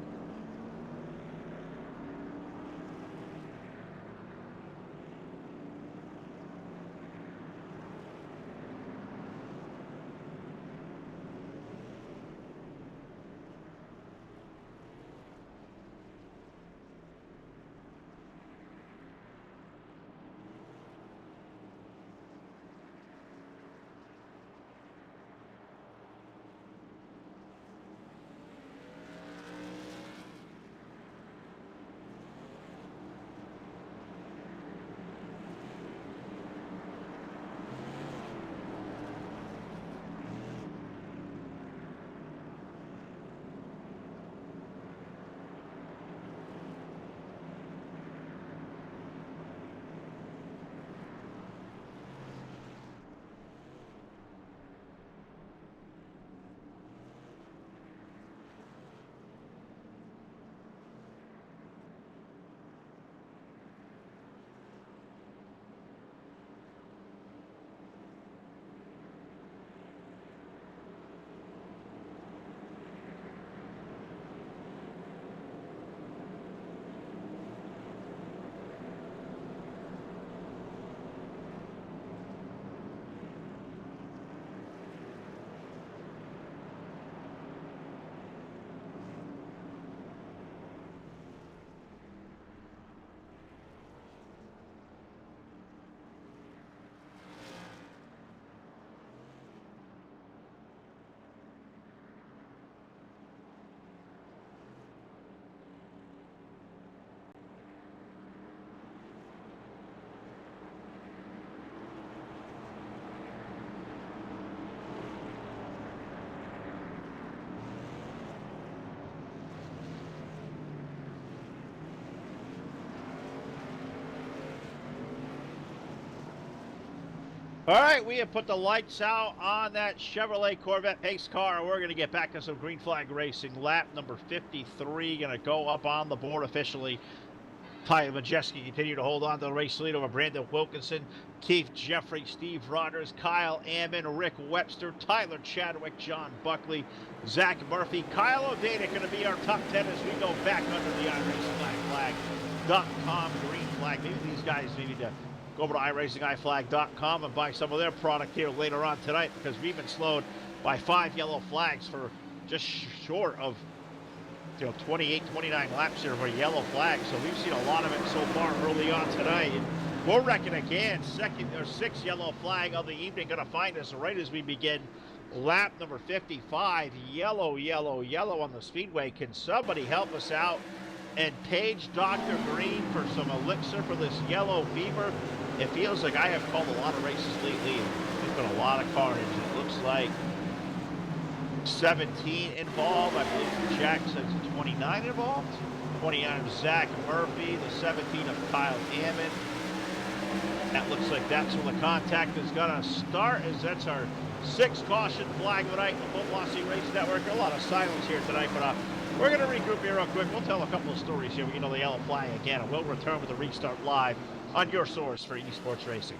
All right, we have put the lights out on that Chevrolet Corvette pace car. We're going to get back to some green flag racing. Lap number 53 going to go up on the board officially. Ty Majeski continue to hold on to the race lead over Brandon Wilkinson, Keith Jeffrey, Steve Rogers, Kyle Ammon, Rick Webster, Tyler Chadwick, John Buckley, Zach Murphy, Kyle O'Dana going to be our top 10 as we go back under the iRacingIFlag.com green flag. Maybe these guys need to go over to iRacingIFlag.com and buy some of their product here later on tonight, because we've been slowed by 5 yellow flags for just short of 28, 29 laps here for a yellow flag. So we've seen a lot of it so far early on tonight. And we're reckoning again, 6th yellow flag of the evening going to find us right as we begin lap number 55. Yellow, yellow, yellow on the speedway. Can somebody help us out and page Dr. Green for some elixir for this yellow fever? It feels like I have called a lot of races lately, and there's been a lot of carnage. It looks like 17 involved. I believe Jack says 29 involved. 29 of Zach Murphy, the 17 of Kyle Ammon. That looks like that's when the contact is going to start, as that's our 6th caution flag of the night in the Full Velocity Race Network. A lot of silence here tonight, but We're going to regroup here real quick. We'll tell a couple of stories here. You know, the yellow flag again, and we'll return with the restart live on your source for esports racing.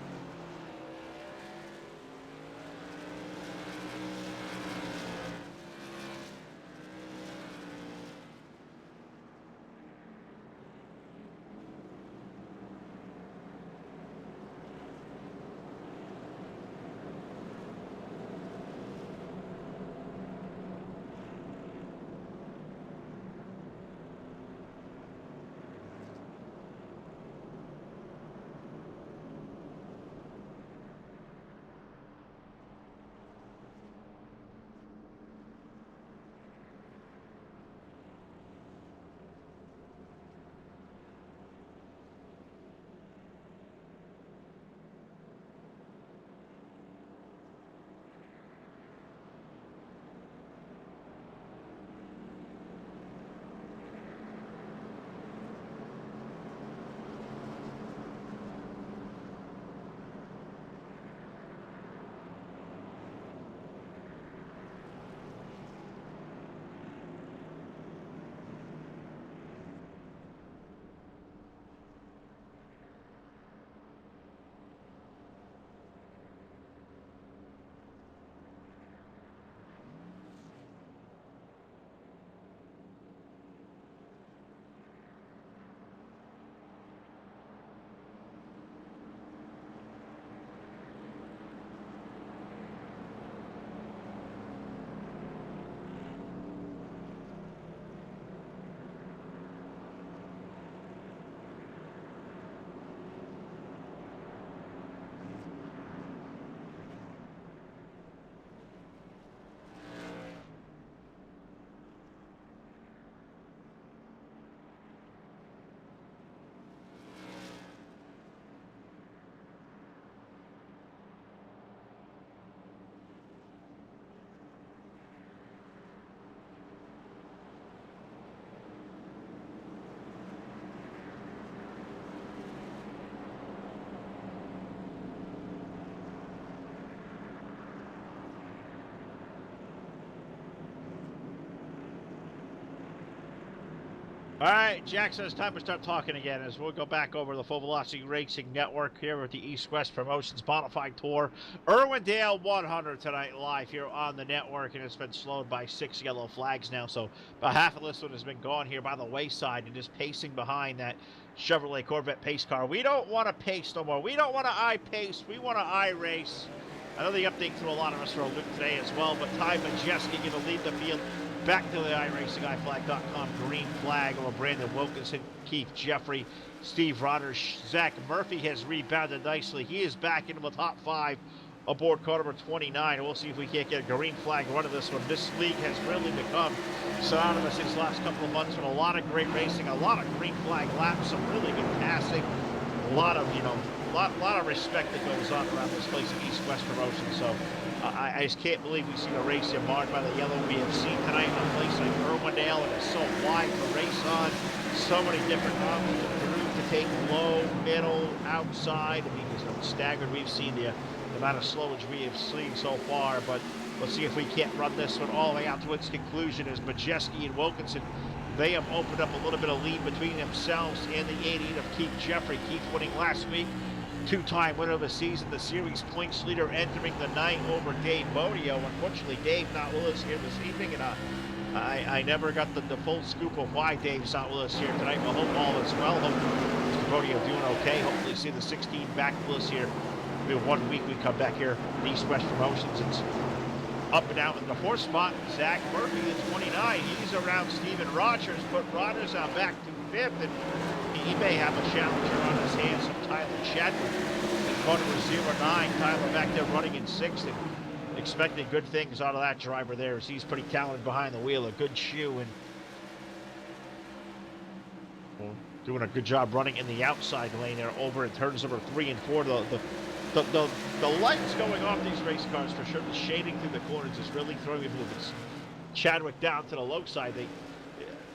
All right, Jackson, it's time to start talking again as we'll go back over the Full Velocity Racing Network here with the EastWest Promotions Modified Tour. Irwindale 100 tonight live here on the network, and it's been slowed by 6 yellow flags now. So about half of this one has been gone here by the wayside and just pacing behind that Chevrolet Corvette pace car. We don't want to pace no more. We don't want to I-pace. We want to I-race. I know the update threw a lot of us for a loop today as well, but Ty Majeski going to lead the field. Back to the iRacingIFlag.com green flag over Brandon Wilkinson, Keith Jeffrey, Steve Rogers. Zach Murphy has rebounded nicely. He is back into the top 5 aboard car number 29. We'll see if we can't get a green flag run of this one. This league has really become synonymous these last couple of months with a lot of great racing, a lot of green flag laps, some really good passing, a lot of, lot of respect that goes on around this place at EastWest Promotion. So I just can't believe we've seen a race here marred by the yellow we have seen tonight in a place like Irwindale, and it's so wide to race on. So many different options to take low, middle, outside. I mean, it's staggered. We've seen the amount of slowage we have seen so far, but let's see if we can't run this one all the way out to its conclusion as Majeski and Wilkinson, they have opened up a little bit of lead between themselves and the 88 of Keith Jeffrey. Keith winning last week. 2-time winner of the season, the series points leader entering the night over Dave Bodio. Unfortunately, Dave not with us here this evening, and I never got the full scoop of why Dave's not with us here tonight. But hope all is well. Hope Mr. Bodio doing okay. Hopefully see the 16 back with us here. It'll be 1 week we come back here at EastWest Promotions. It's up and out in the 4th spot. Zach Murphy is 29. He's around Steven Rogers, put Rogers out back to 5th, and he may have a challenger on his hands from Tyler Chadwick. And car number 09, Tyler back there running in 6th, and expecting good things out of that driver there as he's pretty talented behind the wheel, a good shoe, and doing a good job running in the outside lane there over in turns number 3 and 4. The lights going off these race cars for sure. The shading through the corners is really throwing me for this. Chadwick down to the low side.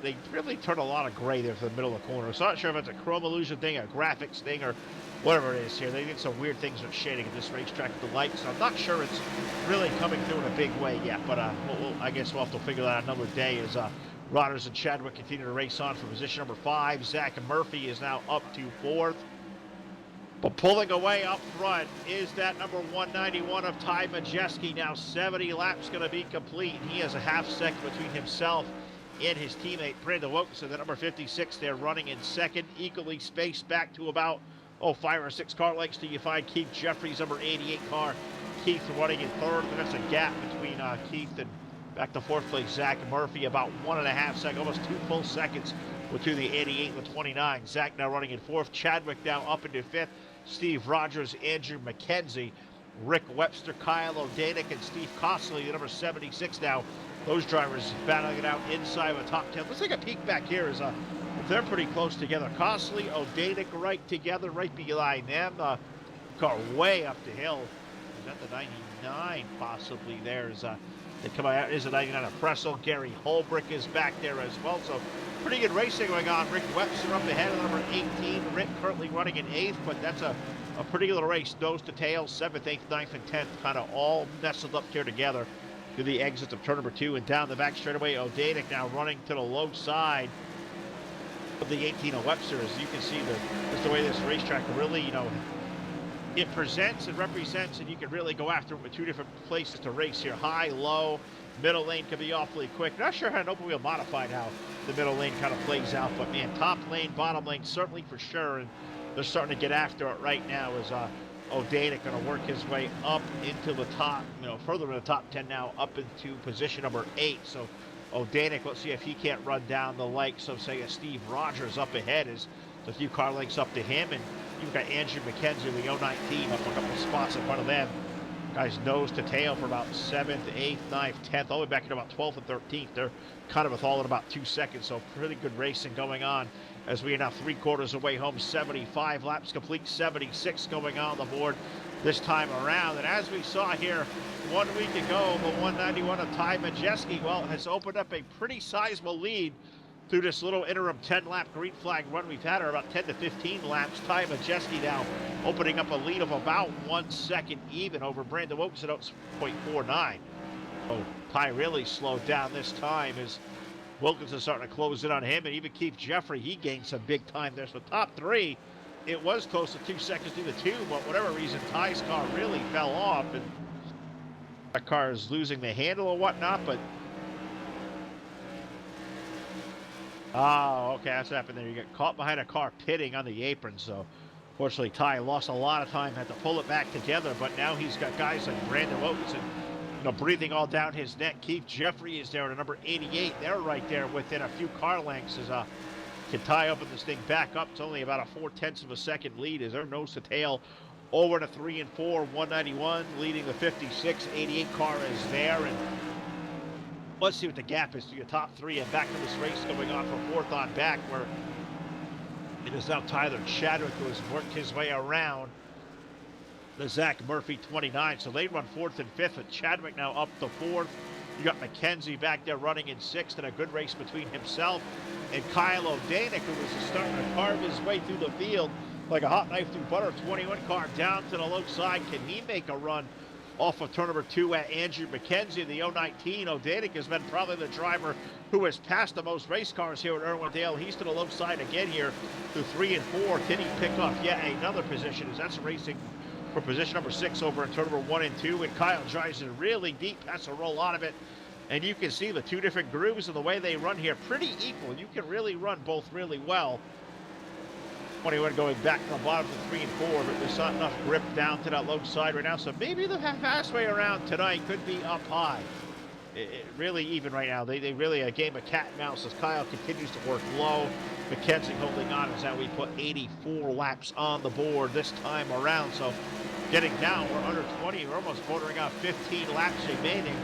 They really turn a lot of gray there for the middle of the corner. So I'm not sure if it's a chrome illusion thing, a graphics thing, or whatever it is here. They did some weird things with shading at this racetrack with the lights. So I'm not sure it's really coming through in a big way yet. But I guess we'll have to figure that out another day as Rodgers and Chadwick continue to race on for position number 5. Zach Murphy is now up to 4th. But pulling away up front is that number 191 of Ty Majeski. Now 70 laps going to be complete. He has a half second between himself and his teammate Brandon Wilkinson. The number 56 there running in second, equally spaced back to about 5 or 6 car lengths till you find Keith Jeffries, number 88 car. Keith running in third, and there's a gap between Keith and back to 4th place Zach Murphy, about 1.5 seconds, almost 2 full seconds between the 88 and the 29. Zach now running in 4th, Chadwick now up into 5th, Steve Rogers, Andrew McKenzie, Rick Webster, Kyle O'Danick, and Steve Costley, the number 76 now. Those drivers battling it out inside of a top 10. Let's take a peek back here as they're pretty close together. Costley, O'Danick right together, right behind them. Car way up the hill. Is that the 99 possibly there? They come out, is a 99 of Pressel. Gary Holbrick is back there as well. So pretty good racing going on. Rick Webster up ahead of number 18. Rick currently running in 8th, but that's a pretty good race. Nose to tail, 7th, 8th, 9th, and 10th kind of all nestled up here together to the exits of turn number 2 and down the back straightaway. O'Danick now running to the low side of the 18 of Webster. As you can see, just the way this racetrack really, it presents and represents, and you can really go after it with 2 different places to race here. High, low, middle lane can be awfully quick. Not sure how an open wheel modified how the middle lane kind of plays out, but man, top lane, bottom lane, certainly for sure. And they're starting to get after it right now as O'Danick going to work his way up into the top, further in the top 10 now, up into position number 8. So O'Danick, let's see if he can't run down the likes of, say, a Steve Rogers up ahead. Is a few car lengths up to him, and you've got Andrew McKenzie, the 019, up a couple of spots in front of them. Guys nose to tail for about 7th, 8th, 9th, 10th, all the way back to about 12th and 13th. They're kind of with all in about 2 seconds, so pretty good racing going on as we are now 3/4 away home. 75 laps complete, 76 going on the board this time around. And as we saw here 1 week ago, the 191 of Ty Majeski, has opened up a pretty sizable lead through this little interim 10-lap green flag run we've had, or about 10 to 15 laps. Ty Majeski now opening up a lead of about 1 second even over Brandon Wilkinson at 0.49. So Ty really slowed down this time as Wilkinson starting to close in on him, and even Keith Jeffrey, he gained some big time there. So top 3, it was close to 2 seconds to the 2, but whatever reason, Ty's car really fell off, and that car is losing the handle or whatnot, but oh, okay, that's happened there. You get caught behind a car pitting on the apron, so fortunately Ty lost a lot of time, had to pull it back together, but now he's got guys like Brandon Wilkinson, breathing all down his neck. Keith Jeffrey is there at number 88. They're right there within a few car lengths as can Ty open this thing back up. It's only about a 0.4 of a second lead as they're nose to tail over to 3 and 4. 191 leading the 56. 88 car is there, and let's see what the gap is to your top 3 and back to this race going on for 4th on back, where it is now Tyler Chadwick who has worked his way around the Zach Murphy 29. So they run 4th and 5th, and Chadwick now up to 4th. You got McKenzie back there running in 6th, and a good race between himself and Kyle O'Danick, who was starting to carve his way through the field like a hot knife through butter. 21 car down to the low side. Can he make a run off of turn number 2 at Andrew McKenzie, the 019? O'Danick has been probably the driver who has passed the most race cars here at Irwindale. He's to the low side again here through 3 and 4. Can he pick off yet another position as that's racing for position number 6 over in turn number 1 and 2, and Kyle drives it really deep, has to roll out of it, and you can see the 2 different grooves and the way they run here pretty equal. You can really run both really well. 21 going back to the bottom of 3 and 4, but there's not enough grip down to that low side right now, so maybe the halfway around tonight could be up high. It really even right now. They really a game of cat and mouse as Kyle continues to work low. McKenzie holding on as now we put 84 laps on the board this time around. So getting down, we're under 20. We're almost bordering on 15 laps remaining.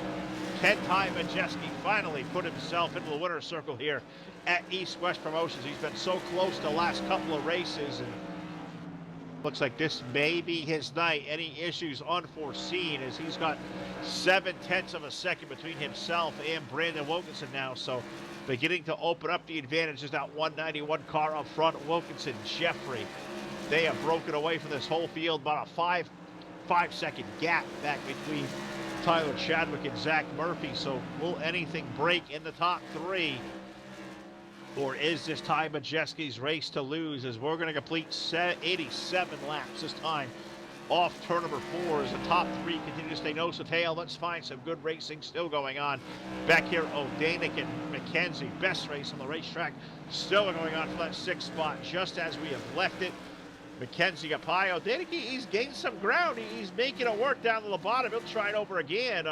Can Ty Majeski finally put himself into the winner's circle here at EastWest Promotions? He's been so close the last couple of races, and looks like this may be his night. Any issues unforeseen as he's got 0.7 of a second between himself and Brandon Wilkinson now. So beginning to open up the advantage is that 191 car up front. Wilkinson, Jeffrey, they have broken away from this whole field. About a 5-second gap back between Tyler Chadwick and Zach Murphy. So will anything break in the top 3 Or is this Ty Majeski's race to lose as we're going to complete 87 laps this time off turn number 4 as the top 3 continue to stay nose to tail. Let's find some good racing still going on. Back here, O'Danick and McKenzie, best race on the racetrack, still going on for that 6th spot just as we have left it. McKenzie up high. O'Danick, he's gained some ground. He's making it work down to the bottom. He'll try it over again.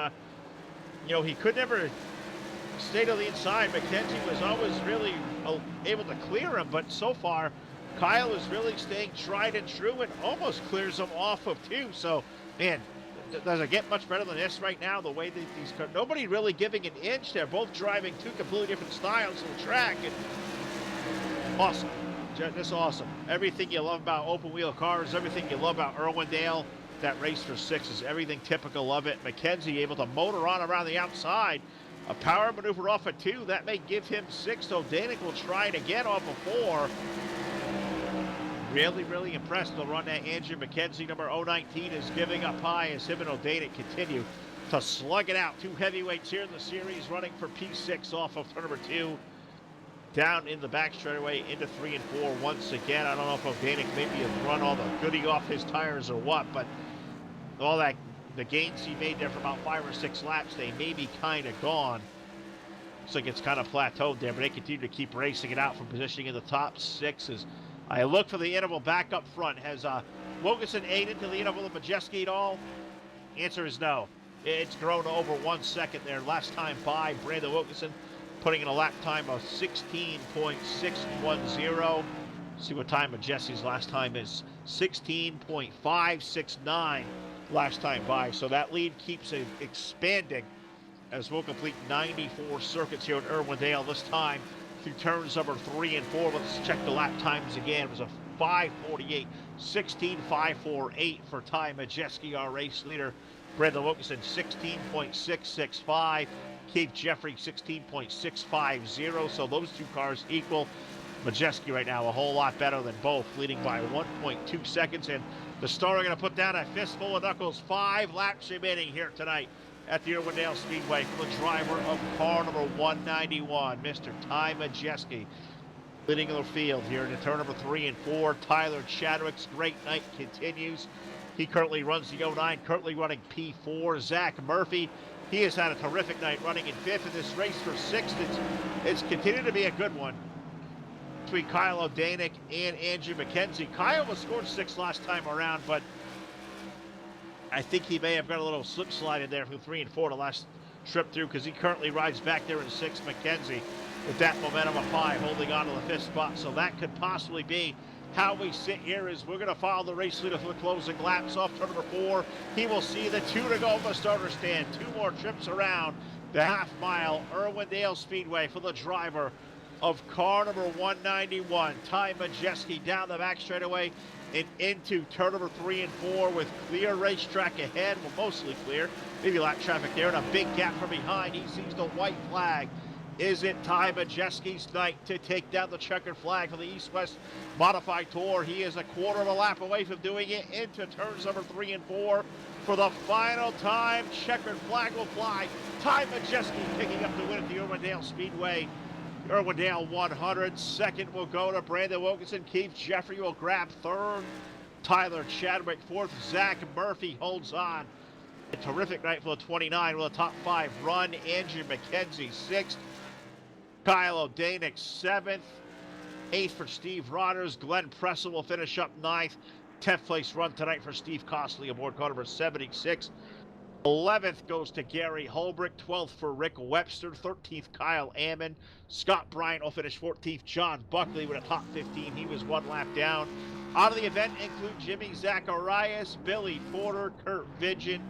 He could never stay to the inside. McKenzie was always really able to clear him, but so far, Kyle is really staying tried and true and almost clears him off of 2. So, man, does it get much better than this right now? The way that these cars, nobody really giving an inch. They're both driving 2 completely different styles of the track. And awesome. Just awesome. Everything you love about open wheel cars, everything you love about Irwindale. That race for 6 is everything typical of it. McKenzie able to motor on around the outside. A power maneuver off of 2. That may give him 6. So Danik will try it again off of 4. Really, really impressed. They'll run that engine. McKenzie, number 019, is giving up high as him and O'Danick continue to slug it out. 2 heavyweights here in the series running for P6 off of turn number 2. Down in the back straightaway into 3 and 4 once again. I don't know if O'Danick maybe has run all the goodie off his tires or what, but all that, the gains he made there for about 5 or 6 laps, they may be kind of gone. Looks like it's kind of plateaued there, but they continue to keep racing it out from positioning in the top 6 as I look for the interval back up front. Has Wilkinson aided to the interval of Majeski at all? Answer is no. It's grown to over 1 second there. Last time by, Brandon Wilkinson putting in a lap time of 16.610. See what time Majesti's last time is. 16.569 last time by. So that lead keeps expanding as we'll complete 94 circuits here at Irwindale this time through turns number 3 and 4. Let's check the lap times again. It was a 5:48, 16.548 for Ty Majeski, our race leader. Brandon Wilkinson, 16.665. Keith Jeffrey, 16.650. So those 2 cars equal. Majeski right now a whole lot better than both, leading by 1.2 seconds. And the star are going to put down a fistful of knuckles. 5 laps remaining here tonight at the Irwindale Speedway for the driver of car number 191, Mr. Ty Majeski. Leading the field here into turn number 3 and 4. Tyler Chadwick's great night continues. He currently runs the 09, currently running P4. Zach Murphy, he has had a terrific night running in 5th in this race for 6th. It's continued to be a good one between Kyle O'Danick and Andrew McKenzie. Kyle was scored 6th last time around, but I think he may have got a little slip slide in there from 3 and 4 the last trip through because he currently rides back there in 6th. McKenzie with that momentum of 5 holding on to the 5th spot. So that could possibly be how we sit here as we're going to follow the race leader for the closing laps off turn number 4. He will see the 2 to go on the starter stand. 2 more trips around the half-mile Irwindale Speedway for the driver of car number 191, Ty Majeski, down the back straightaway and into turn number 3 and 4 with clear racetrack ahead. Well, mostly clear. Maybe lap traffic there and a big gap from behind. He sees the white flag. Is it Ty Majeski's night to take down the checkered flag for the EastWest Modified Tour? He is a quarter of a lap away from doing it into turns number 3 and 4. For the final time, checkered flag will fly. Ty Majeski picking up the win at the Irwindale Speedway. Irwindale 100. Second will go to Brandon Wilkinson. Keith Jeffrey will grab 3rd. Tyler Chadwick 4th. Zach Murphy holds on. A terrific night for the 29 with a top 5 run. Andrew McKenzie 6th. Kyle O'Danick 7th. 8th for Steve Rodgers. Glenn Pressel will finish up 9th. 10th place run tonight for Steve Costley aboard car number 76. 11th goes to Gary Holbrook. 12th for Rick Webster. 13th Kyle Ammon. Scott Bryant will finish 14th. John Buckley with a top 15. He was 1 lap down. Out of the event include Jimmy Zacharias, Billy Porter, Kurt Vigent,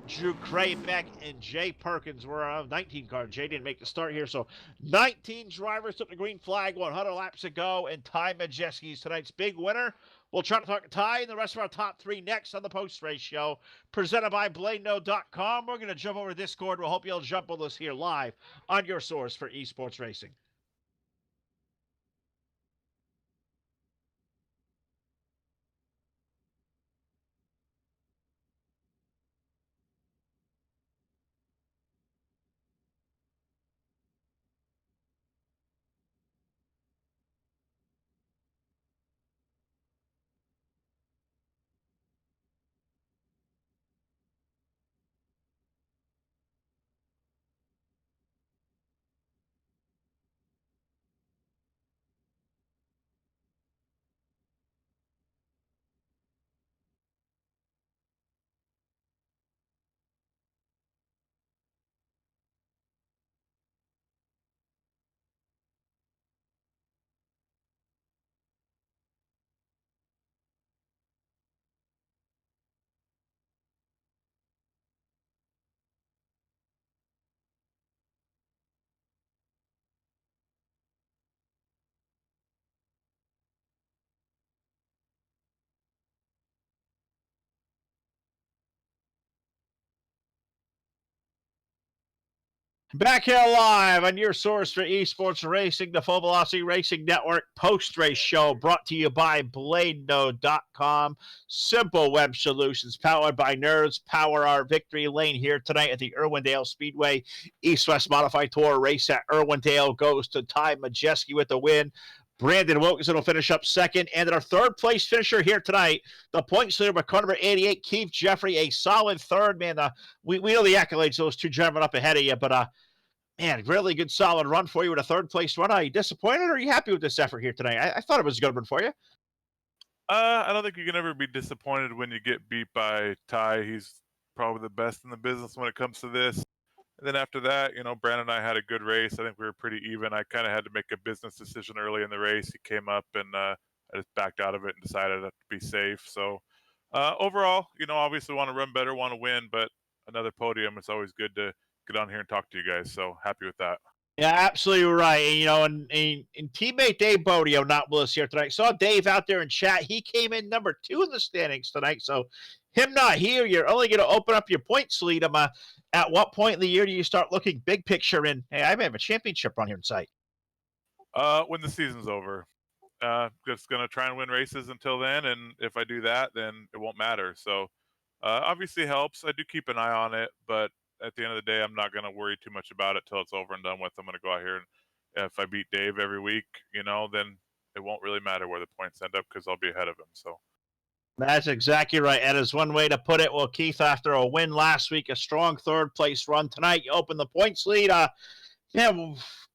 Drew Kraybeck, and Jay Perkins were on 19 car. Jay didn't make the start here, so 19 drivers took the green flag, 100 laps to go, and Ty Majeski is tonight's big winner. We'll try to talk to Ty and the rest of our top 3 next on the post-race show, presented by BladeNo.com. We're going to jump over to Discord. We'll hope you'll jump with us here live on your source for esports racing. Back here live on your source for esports racing, the Full Velocity Racing Network post-race show brought to you by BladeNode.com. Simple web solutions powered by nerds. Power our victory lane here tonight at the Irwindale Speedway EastWest Modified Tour race at Irwindale goes to Ty Majeski with the win. Brandon Wilkinson will finish up second. And our third place finisher here tonight, the points leader with car number 88, Keith Jeffrey, a solid third. Man, we know the accolades, those two gentlemen up ahead of you, but man, really good solid run for you with a third place run. Are you disappointed or are you happy with this effort here tonight? I thought it was a good one for you. I don't think you can ever be disappointed when you get beat by Ty. He's probably the best in the business when it comes to this. And then after that, Brandon and I had a good race. I think we were pretty even. I kind of had to make a business decision early in the race. He came up and I just backed out of it and decided to be safe. So overall, obviously want to run better, want to win, but another podium, it's always good to get on here and talk to you guys. So happy with that. Yeah, absolutely right. And teammate Dave Bodio not with us here tonight. Saw Dave out there in chat. He came in number 2 in the standings tonight. So him not here, you're only going to open up your points lead. At what point in the year do you start looking big picture and, hey, I may have a championship run here in sight? When the season's over. Just going to try and win races until then. And if I do that, then it won't matter. So obviously helps. I do keep an eye on it, but at the end of the day, I'm not going to worry too much about it till it's over and done with. I'm going to go out here and if I beat Dave every week, then it won't really matter where the points end up because I'll be ahead of him. So that's exactly right. That is one way to put it. Well, Keith, after a win last week, a strong third place run tonight, you open the points lead.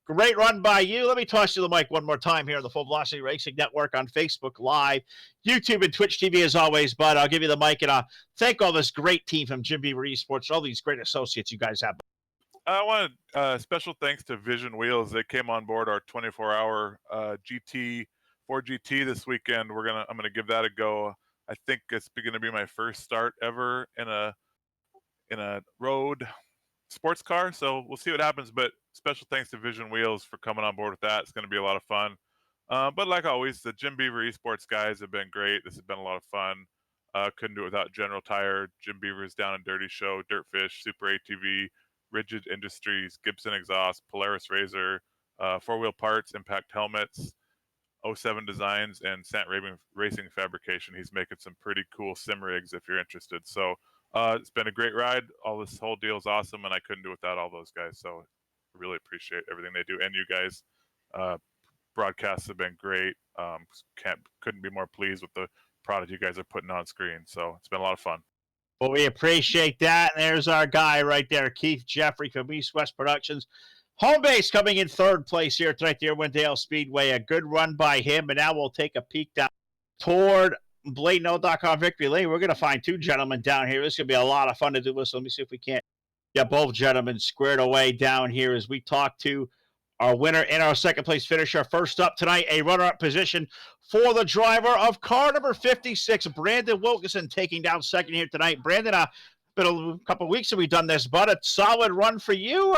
Great run by you. Let me toss you the mic one more time here on the Full Velocity Racing Network on Facebook Live, YouTube, and Twitch TV as always. But I'll give you the mic and thank all this great team from Jim Beaver Esports, all these great associates you guys have. I want special thanks to Vision Wheels. They came on board our 24-hour GT 4GT this weekend. I'm gonna give that a go. I think it's going to be my first start ever in a road sports car. So we'll see what happens. But special thanks to Vision Wheels for coming on board with that. It's going to be a lot of fun. But like always, the Jim Beaver Esports guys have been great. This has been a lot of fun. Couldn't do it without General Tire, Jim Beaver's Down and Dirty Show, Dirtfish, Super ATV, Rigid Industries, Gibson Exhaust, Polaris Razor, Four Wheel Parts, Impact Helmets, 07 Designs, and Sant Racing Fabrication. He's making some pretty cool sim rigs if you're interested. So it's been a great ride. All this whole deal is awesome, and I couldn't do it without all those guys. So I really appreciate everything they do. And you guys, broadcasts have been great. Couldn't be more pleased with the product you guys are putting on screen. So it's been a lot of fun. Well, we appreciate that. And there's our guy right there, Keith Jeffrey from EastWest Productions. Home base coming in third place here tonight, the Irwindale Speedway. A good run by him. And now we'll take a peek down toward BladeNode.com victory lane. We're going to find 2 gentlemen down here. This is going to be a lot of fun to do this. Let me see if we can't get both gentlemen squared away down here as we talk to our winner and our second place finisher. First up tonight, a runner-up position for the driver of car number 56, Brandon Wilkinson, taking down second here tonight. Brandon, been a couple of weeks that we've done this, but a solid run for you.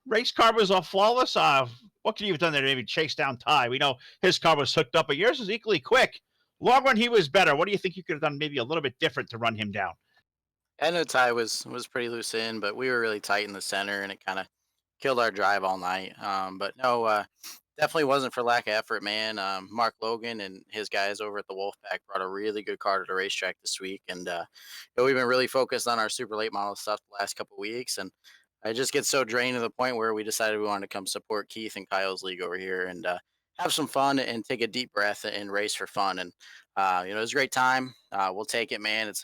Race car was all flawless. What could you have done there to maybe chase down Ty? We know his car was hooked up, but yours was equally quick. Long run, he was better. What do you think you could have done maybe a little bit different to run him down? I know Ty was pretty loose in, but we were really tight in the center, and it kind of killed our drive all night. But no, definitely wasn't for lack of effort, man. Mark Logan and his guys over at the Wolfpack brought a really good car to the racetrack this week, and we've been really focused on our super late model stuff the last couple of weeks, and I just get so drained to the point where we decided we wanted to come support Keith and Kyle's league over here and have some fun and take a deep breath and race for fun. And it was a great time. We'll take it, man. It's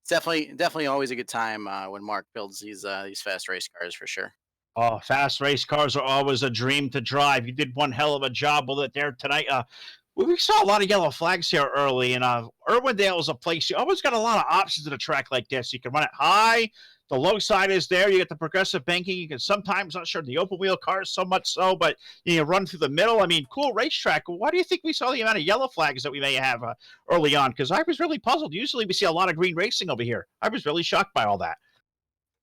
definitely always a good time when Mark builds these fast race cars for sure. Oh, fast race cars are always a dream to drive. You did one hell of a job with it there tonight. We saw a lot of yellow flags here early, and Irwindale is a place you always got a lot of options at a track like this. You can run it high. The low side is there. You get the progressive banking. You can sometimes, not sure, the open wheel cars so much so, but you run through the middle. I mean, cool racetrack. Why do you think we saw the amount of yellow flags that we may have early on? Because I was really puzzled. Usually we see a lot of green racing over here. I was really shocked by all that.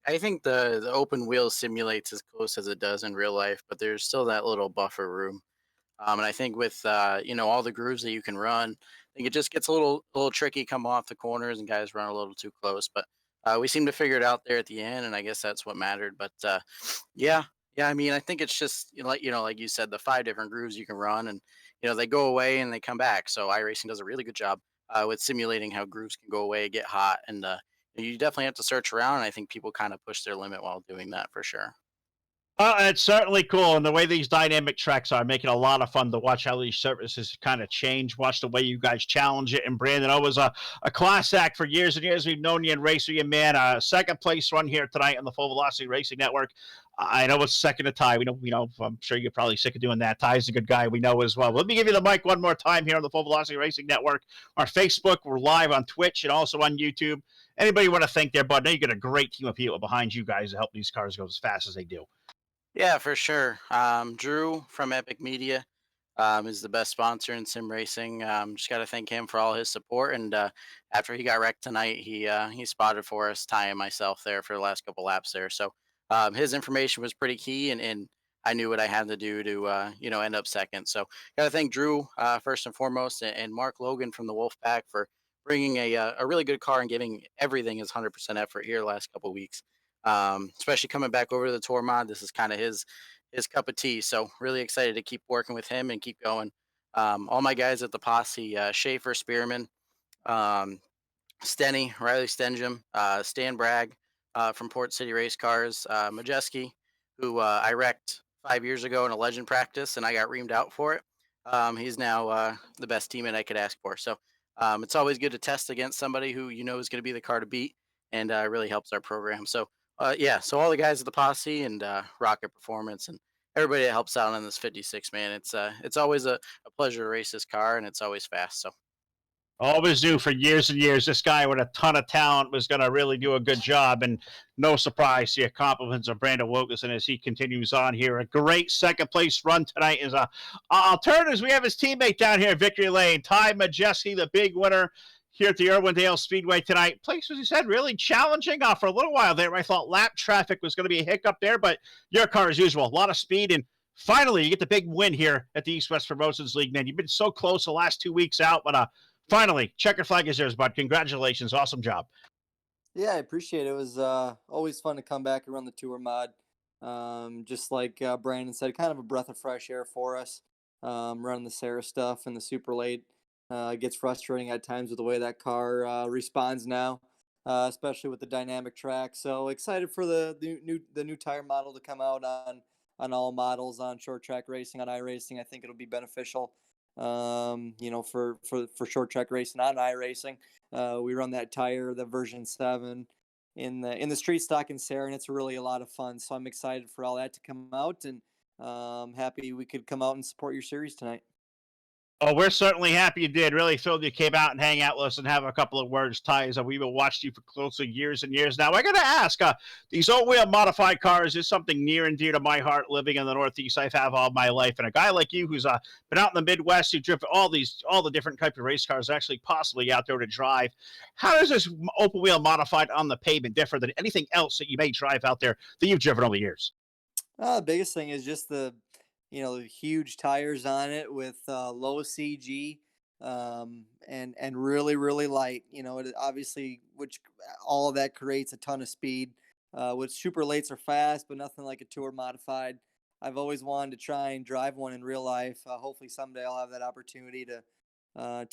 I think the open wheel simulates as close as it does in real life, but there's still that little buffer room. And I think with all the grooves that you can run, I think it just gets a little tricky coming off the corners and guys run a little too close. But we seem to figure it out there at the end, and I guess that's what mattered. But yeah, Yeah, I mean, I think it's just like you said, the 5 different grooves you can run, and they go away and they come back. So iRacing does a really good job with simulating how grooves can go away, get hot, and you definitely have to search around. And I think people kind of push their limit while doing that for sure. It's certainly cool, and the way these dynamic tracks are making a lot of fun to watch how these surfaces kind of change. Watch the way you guys challenge it. And Brandon, always a class act for years and years. We've known you and racing you, man. Second place run here tonight on the Full Velocity Racing Network. I know it's second to Ty. We know. I'm sure you're probably sick of doing that. Ty's a good guy. We know as well. Let me give you the mic one more time here on the Full Velocity Racing Network. Our Facebook, we're live on Twitch and also on YouTube. Anybody want to thank there, bud? I know you got a great team of people behind you guys to help these cars go as fast as they do. Yeah, for sure. Drew from Epic Media is the best sponsor in sim racing. Just got to thank him for all his support. And after he got wrecked tonight, he spotted for us, Ty and myself there for the last couple laps there. So his information was pretty key, and I knew what I had to do to end up second. So got to thank Drew first and foremost, and Mark Logan from the Wolfpack for bringing a really good car and giving everything his 100% effort here the last couple weeks. Especially coming back over to the tour mod. This is kind of his cup of tea. So really excited to keep working with him and keep going. All my guys at the posse, Schaefer, Spearman, um, Stenny, Riley Stenjum, Stan Bragg from Port City Race Cars, Majeski, who I wrecked 5 years ago in a legend practice and I got reamed out for it. He's now the best teammate I could ask for. So it's always good to test against somebody who is going to be the car to beat, and really helps our program. So yeah, so all the guys at the posse and Rocket Performance and everybody that helps out on this 56, man. It's always a pleasure to race this car, and it's always fast. So Always knew for years and years this guy with a ton of talent was going to really do a good job. And no surprise, the compliments of Brandon Wilkinson as he continues on here. A great second place run tonight is alternatives. We have his teammate down here, Victory Lane, Ty Majeski, the big winner here at the Irwindale Speedway tonight. Place, as you said, really challenging for a little while there. I thought lap traffic was going to be a hiccup there, but your car, as usual, a lot of speed. And finally, you get the big win here at the East-West Promotions League, man. You've been so close the last 2 weeks out, but finally, checkered flag is yours, bud. Congratulations. Awesome job. Yeah, I appreciate it. It was always fun to come back and run the tour mod. Just like Brandon said, kind of a breath of fresh air for us. Running the Sarah stuff and the super late gets frustrating at times with the way that car responds now, especially with the dynamic track. So excited for the new tire model to come out on all models, on short track racing, on iRacing. I think it'll be beneficial for short track racing on iRacing. We run that tire, the version 7 in the street stock in Sarah, and it's really a lot of fun. So I'm excited for all that to come out, and happy we could come out and support your series tonight. Oh, we're certainly happy you did. Really thrilled you came out and hang out with us and have a couple of words, Ty, as we've watched you for closely years and years now. I got to ask, these all-wheel modified cars is something near and dear to my heart. Living in the Northeast, I've had all my life, and a guy like you who's been out in the Midwest, who driven all the different types of race cars, actually possibly out there to drive. How does this open wheel modified on the pavement differ than anything else that you may drive out there that you've driven over the years? The biggest thing is just the huge tires on it with low CG, and really light. It obviously, which all of that creates a ton of speed. Which super lates are fast, but nothing like a tour modified. I've always wanted to try and drive one in real life. Hopefully someday I'll have that opportunity to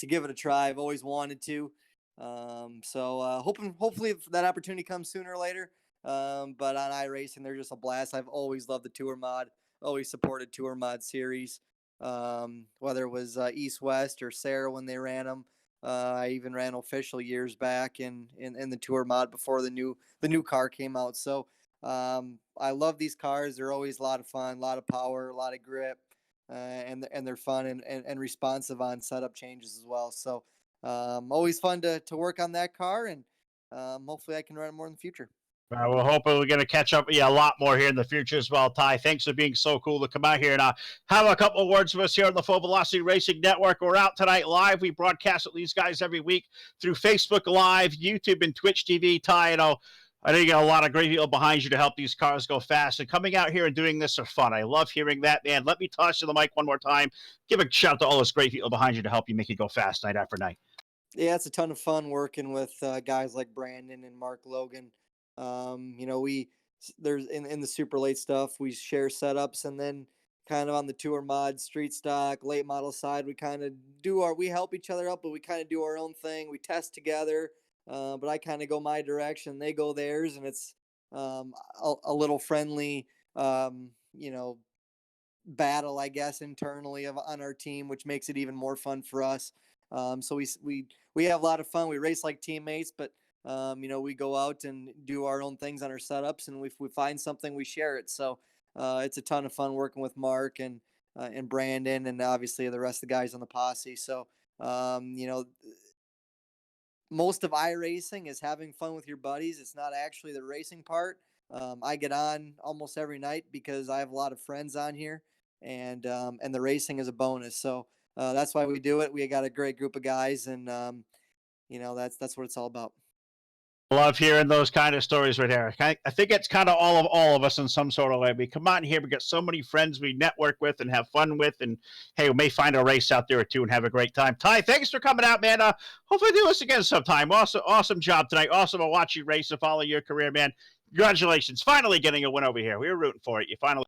give it a try. I've always wanted to. Hopefully if that opportunity comes sooner or later. But on iRacing, they're just a blast. I've always loved the tour mod. Always supported tour mod series, whether it was EastWest or Sarah when they ran them. I even ran official years back in the tour mod before the new car came out. So I love these cars. They're always a lot of fun, a lot of power, a lot of grip, and they're fun and responsive on setup changes as well. So always fun to work on that car, and hopefully I can run it more in the future. We're hoping we're going to catch up with you a lot more here in the future as well, Ty. Thanks for being so cool to come out here and have a couple of words with us here on the Full Velocity Racing Network. We're out tonight live. We broadcast with these guys every week through Facebook Live, YouTube, and Twitch TV. Ty, I know you got a lot of great people behind you to help these cars go fast. And coming out here and doing this are fun. I love hearing that, man. Let me toss you the mic one more time. Give a shout out to all those great people behind you to help you make it go fast night after night. Yeah, it's a ton of fun working with guys like Brandon and Mark Logan. We there's in the super late stuff, we share setups, and then kind of on the tour mod, street stock, late model side, we kind of we help each other up, but we kind of do our own thing. We test together, but I kind of go my direction, they go theirs, and it's a little friendly, you know, battle, I guess, internally on our team, which makes it even more fun for us. So we have a lot of fun. We race like teammates, but you know, we go out and do our own things on our setups, and if we find something, we share it. So it's a ton of fun working with Mark and Brandon, and obviously the rest of the guys on the posse. So you know, most of iRacing is having fun with your buddies. It's not actually the racing part. I get on almost every night because I have a lot of friends on here, and the racing is a bonus. So that's why we do it. We got a great group of guys, and you know, that's what it's all about. Love hearing those kind of stories right here. I think it's kind of all of us in some sort of way. We come out here, we got so many friends we network with and have fun with, and hey, we may find a race out there or two and have a great time. Ty, thanks for coming out, man. Hopefully do this again sometime. Awesome job tonight. Awesome to watch you race and follow your career, man. Congratulations. Finally getting a win over here. We were rooting for it. You finally.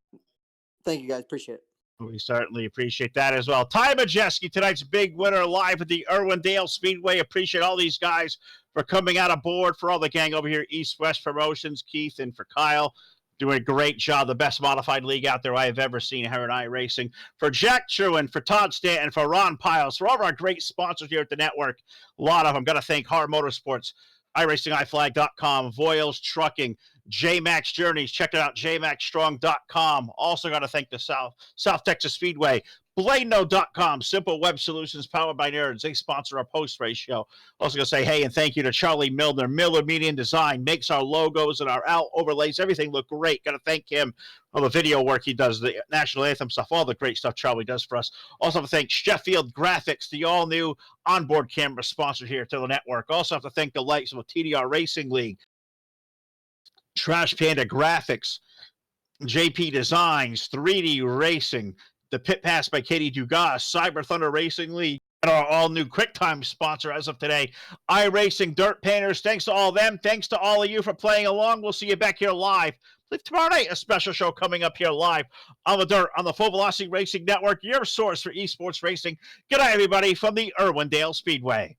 Thank you, guys. Appreciate it. We certainly appreciate that as well. Ty Majeski, tonight's big winner, live at the Irwindale Speedway. Appreciate all these guys for coming out aboard, for all the gang over here, EastWest Promotions, Keith, and for Kyle. Doing a great job. The best modified league out there I have ever seen here in iRacing. For Jack Truin, for Todd Stanton, for Ron Piles, for all of our great sponsors here at the network. A lot of them. Got to thank Hard Motorsports, iRacingIFlag.com, Voiles Trucking, JMax Journeys. Check it out, jmaxstrong.com. Also got to thank the South Texas Speedway, Bladeno.com, Simple Web Solutions powered by nerds. They sponsor our post-race show. Also going to say hey and thank you to Charlie Milner. Miller Media and Design makes our logos and our out overlays. Everything look great. Got to thank him for the video work he does, the national anthem stuff, all the great stuff Charlie does for us. Also have to thank Sheffield Graphics, the all-new onboard camera sponsor here to the network. Also have to thank the likes of the TDR Racing League, Trash Panda Graphics, JP Designs, 3D Racing, the Pit Pass by Katie Dugas, Cyber Thunder Racing League, and our all-new QuickTime sponsor as of today, iRacing Dirt Painters. Thanks to all of them. Thanks to all of you for playing along. We'll see you back here live. Tomorrow night, a special show coming up here live on the Dirt on the Full Velocity Racing Network, your source for esports racing. Good night, everybody, from the Irwindale Speedway.